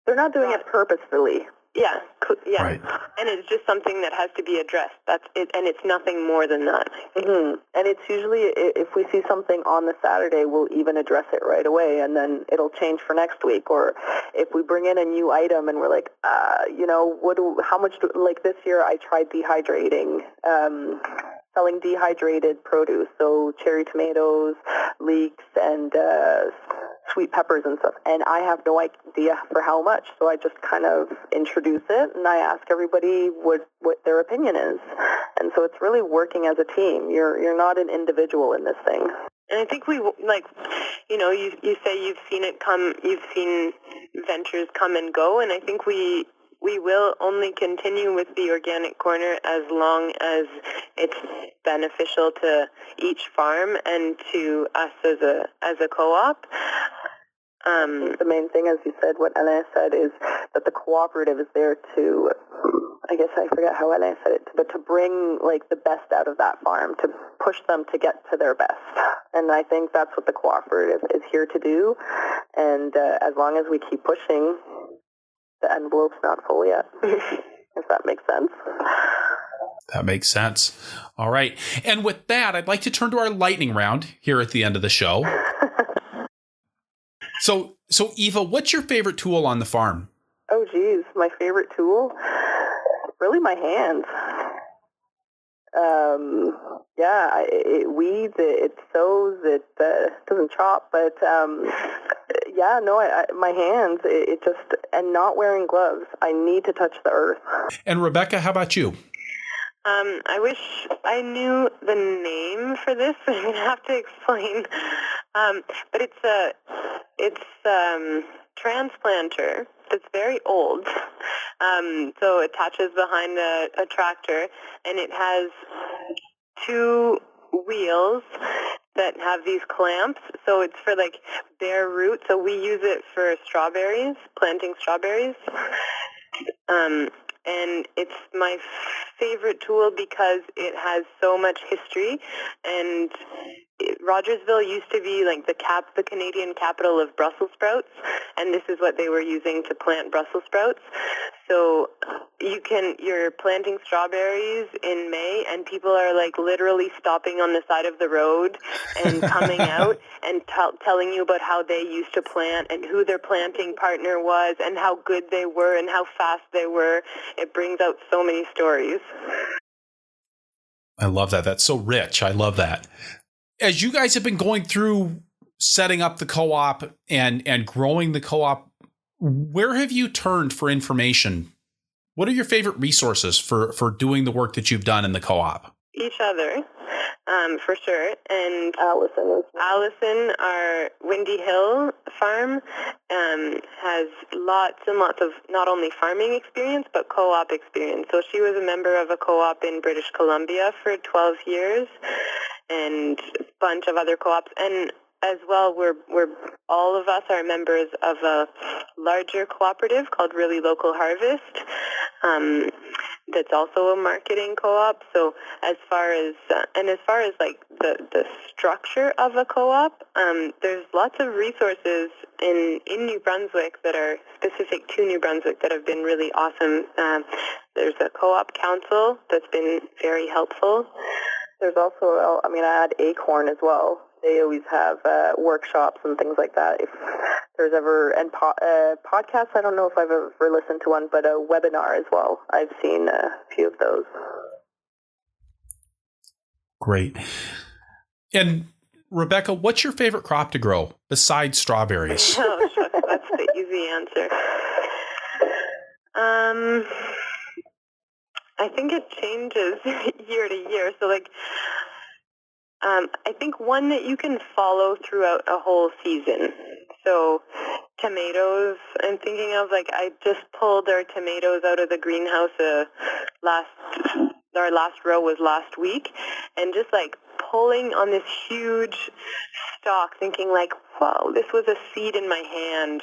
They're not doing it purposefully.
Yeah, yeah,
right.
And it's just something that has to be addressed. That's it, and it's nothing more than that.
Mm-hmm. And it's usually, if we see something on the Saturday, we'll even address it right away, and then it'll change for next week. Or if we bring in a new item and we're like, how much like this year I tried dehydrating, selling dehydrated produce, so cherry tomatoes, leeks, and sweet peppers and stuff, and I have no idea for how much, so I just kind of introduce it, and I ask everybody what their opinion is, and so it's really working as a team. You're not an individual in this thing.
And I think we, you say you've seen ventures come and go, and I think we will only continue with the organic corner as long as it's beneficial to each farm and to us as a co-op.
The main thing, as you said, what Alain said, is that the cooperative is there to, I guess I forget how Alain said it, but to bring the best out of that farm, to push them to get to their best. And I think that's what the cooperative is here to do. And as long as we keep pushing, the envelope's not full yet, if that makes sense.
That makes sense. All right. And with that, I'd like to turn to our lightning round here at the end of the show. So Eva, what's your favorite tool on the farm?
Oh, geez. My favorite tool? Really my hands. It weeds, it sows, it doesn't chop, but Yeah, no, my hands, it just, and not wearing gloves. I need to touch the earth.
And Rebekah, how about you?
I wish I knew the name for this. I'm going to have to explain. But it's transplanter that's very old. So it attaches behind a tractor, and it has two wheels that have these clamps. So it's for like bare roots. So we use it for strawberries, planting strawberries. And it's my favorite tool because it has so much history. And Rogersville used to be like the Canadian capital of Brussels sprouts, and this is what they were using to plant Brussels sprouts. So you're planting strawberries in May, and people are like literally stopping on the side of the road and coming out and telling you about how they used to plant and who their planting partner was and how good they were and how fast they were. It brings out so many stories.
I love that. That's so rich. I love that. As you guys have been going through setting up the co-op and growing the co-op, where have you turned for information? What are your favorite resources for doing the work that you've done in the co-op?
Each other, for sure. And Allison, our Windy Hill farm, has lots and lots of not only farming experience, but co-op experience. So she was a member of a co-op in British Columbia for 12 years and a bunch of other co-ops. And as well, we're all of us are members of a larger cooperative called Really Local Harvest. That's also a marketing co-op. So as far as like the structure of a co-op, there's lots of resources in New Brunswick that are specific to New Brunswick that have been really awesome. There's a co-op council that's been very helpful.
There's also, I add Acorn as well. They always have workshops and things like that. If there's ever, and podcasts, I don't know if I've ever listened to one, but a webinar as well. I've seen a few of those.
Great. And Rebekah, what's your favorite crop to grow besides strawberries?
Oh, shucks, that's the easy answer. I think it changes year to year. So I think one that you can follow throughout a whole season. So tomatoes, I'm thinking of I just pulled our tomatoes out of the greenhouse our last row was last week, and just pulling on this huge stalk, thinking wow, this was a seed in my hand,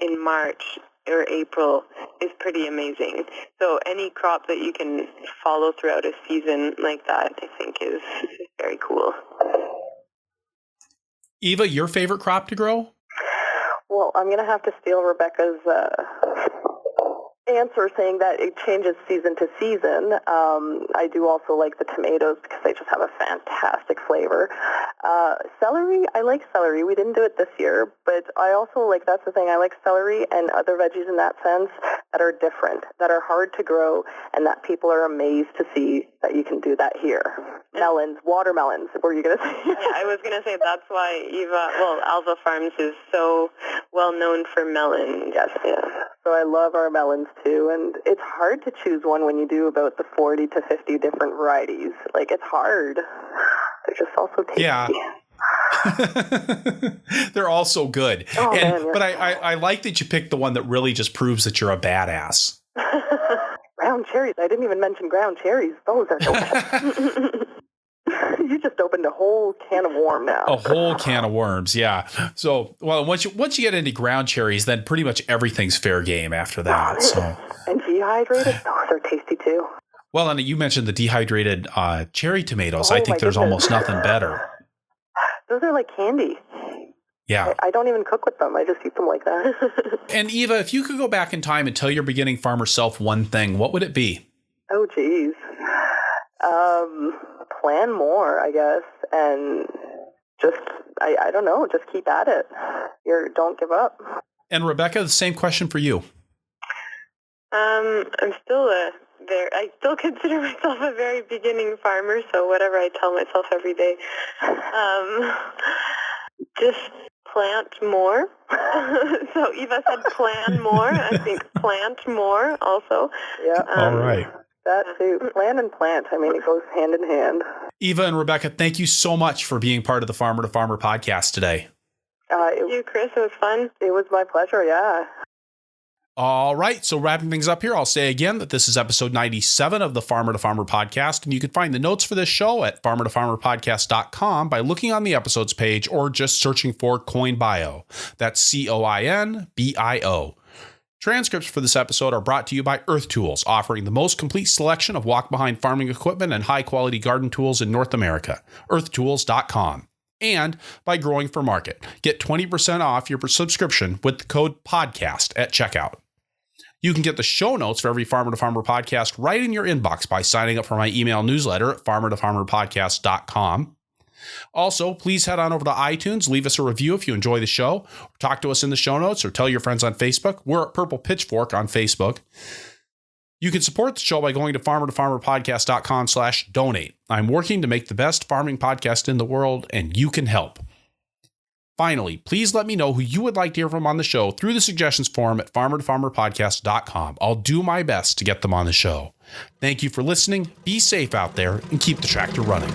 in March or April is pretty amazing. So any crop that you can follow throughout a season like that, I think is very cool.
Eva, your favorite crop to grow?
Well, I'm going to have to steal Rebekah's answer, saying that it changes season to season. I do also like the tomatoes because they just have a fantastic flavor. Celery, I like celery. We didn't do it this year, but I also that's the thing, I like celery and other veggies in that sense that are different, that are hard to grow, and that people are amazed to see that you can do that here. Melons, watermelons, what were you going to say?
Yeah, I was going to say that's why Alva Farms is so well known for melons.
Yes, yeah. So I love our melons too, and it's hard to choose one when you do about the 40 to 50 different varieties. It's hard. They're just also tasty.
Yeah. They're all so good.
Oh, man, yeah.
But I like that you picked the one that really just proves that you're a badass.
Ground cherries. I didn't even mention ground cherries. Those are delicious. You just opened a whole can of worms now.
A whole can of worms, yeah. So, once you get into ground cherries, then pretty much everything's fair game after that. So.
And dehydrated, those are tasty too.
Well, and you mentioned the dehydrated cherry tomatoes. I think there's almost nothing better.
Those are like candy.
Yeah.
I don't even cook with them. I just eat them like that.
And Eva, if you could go back in time and tell your beginning farmer self one thing, what would it be?
Oh, geez. Plan more, I guess, and just, I don't know, just keep at it. Don't give up.
And Rebekah, the same question for you.
I'm still I still consider myself a very beginning farmer, so whatever I tell myself every day. Just plant more. So Eva said plan more. I think plant more also.
Yeah.
All right.
That too. Plan and plant. I mean, it goes hand in hand.
Eva and Rebekah, thank you so much for being part of the Farmer to Farmer podcast today.
Thank you, Chris. It was fun.
It was my pleasure, yeah.
All right, so wrapping things up here, I'll say again that this is episode 97 of the Farmer to Farmer podcast, and you can find the notes for this show at farmertofarmerpodcast.com by looking on the episodes page or just searching for Coin Bio. That's COINBIO. Transcripts for this episode are brought to you by Earth Tools, offering the most complete selection of walk-behind farming equipment and high-quality garden tools in North America. earthtools.com. And by Growing for Market. Get 20% off your subscription with the code PODCAST at checkout. You can get the show notes for every Farmer to Farmer podcast right in your inbox by signing up for my email newsletter at farmertofarmerpodcast.com. Also, please head on over to iTunes, leave us a review if you enjoy the show, talk to us in the show notes, or tell your friends on Facebook. We're at Purple Pitchfork on Facebook. You can support the show by going to farmertofarmerpodcast.com/donate. I'm working to make the best farming podcast in the world, and you can help. Finally, please let me know who you would like to hear from on the show through the suggestions form at farmertofarmerpodcast.com. I'll do my best to get them on the show. Thank you for listening. Be safe out there and keep the tractor running.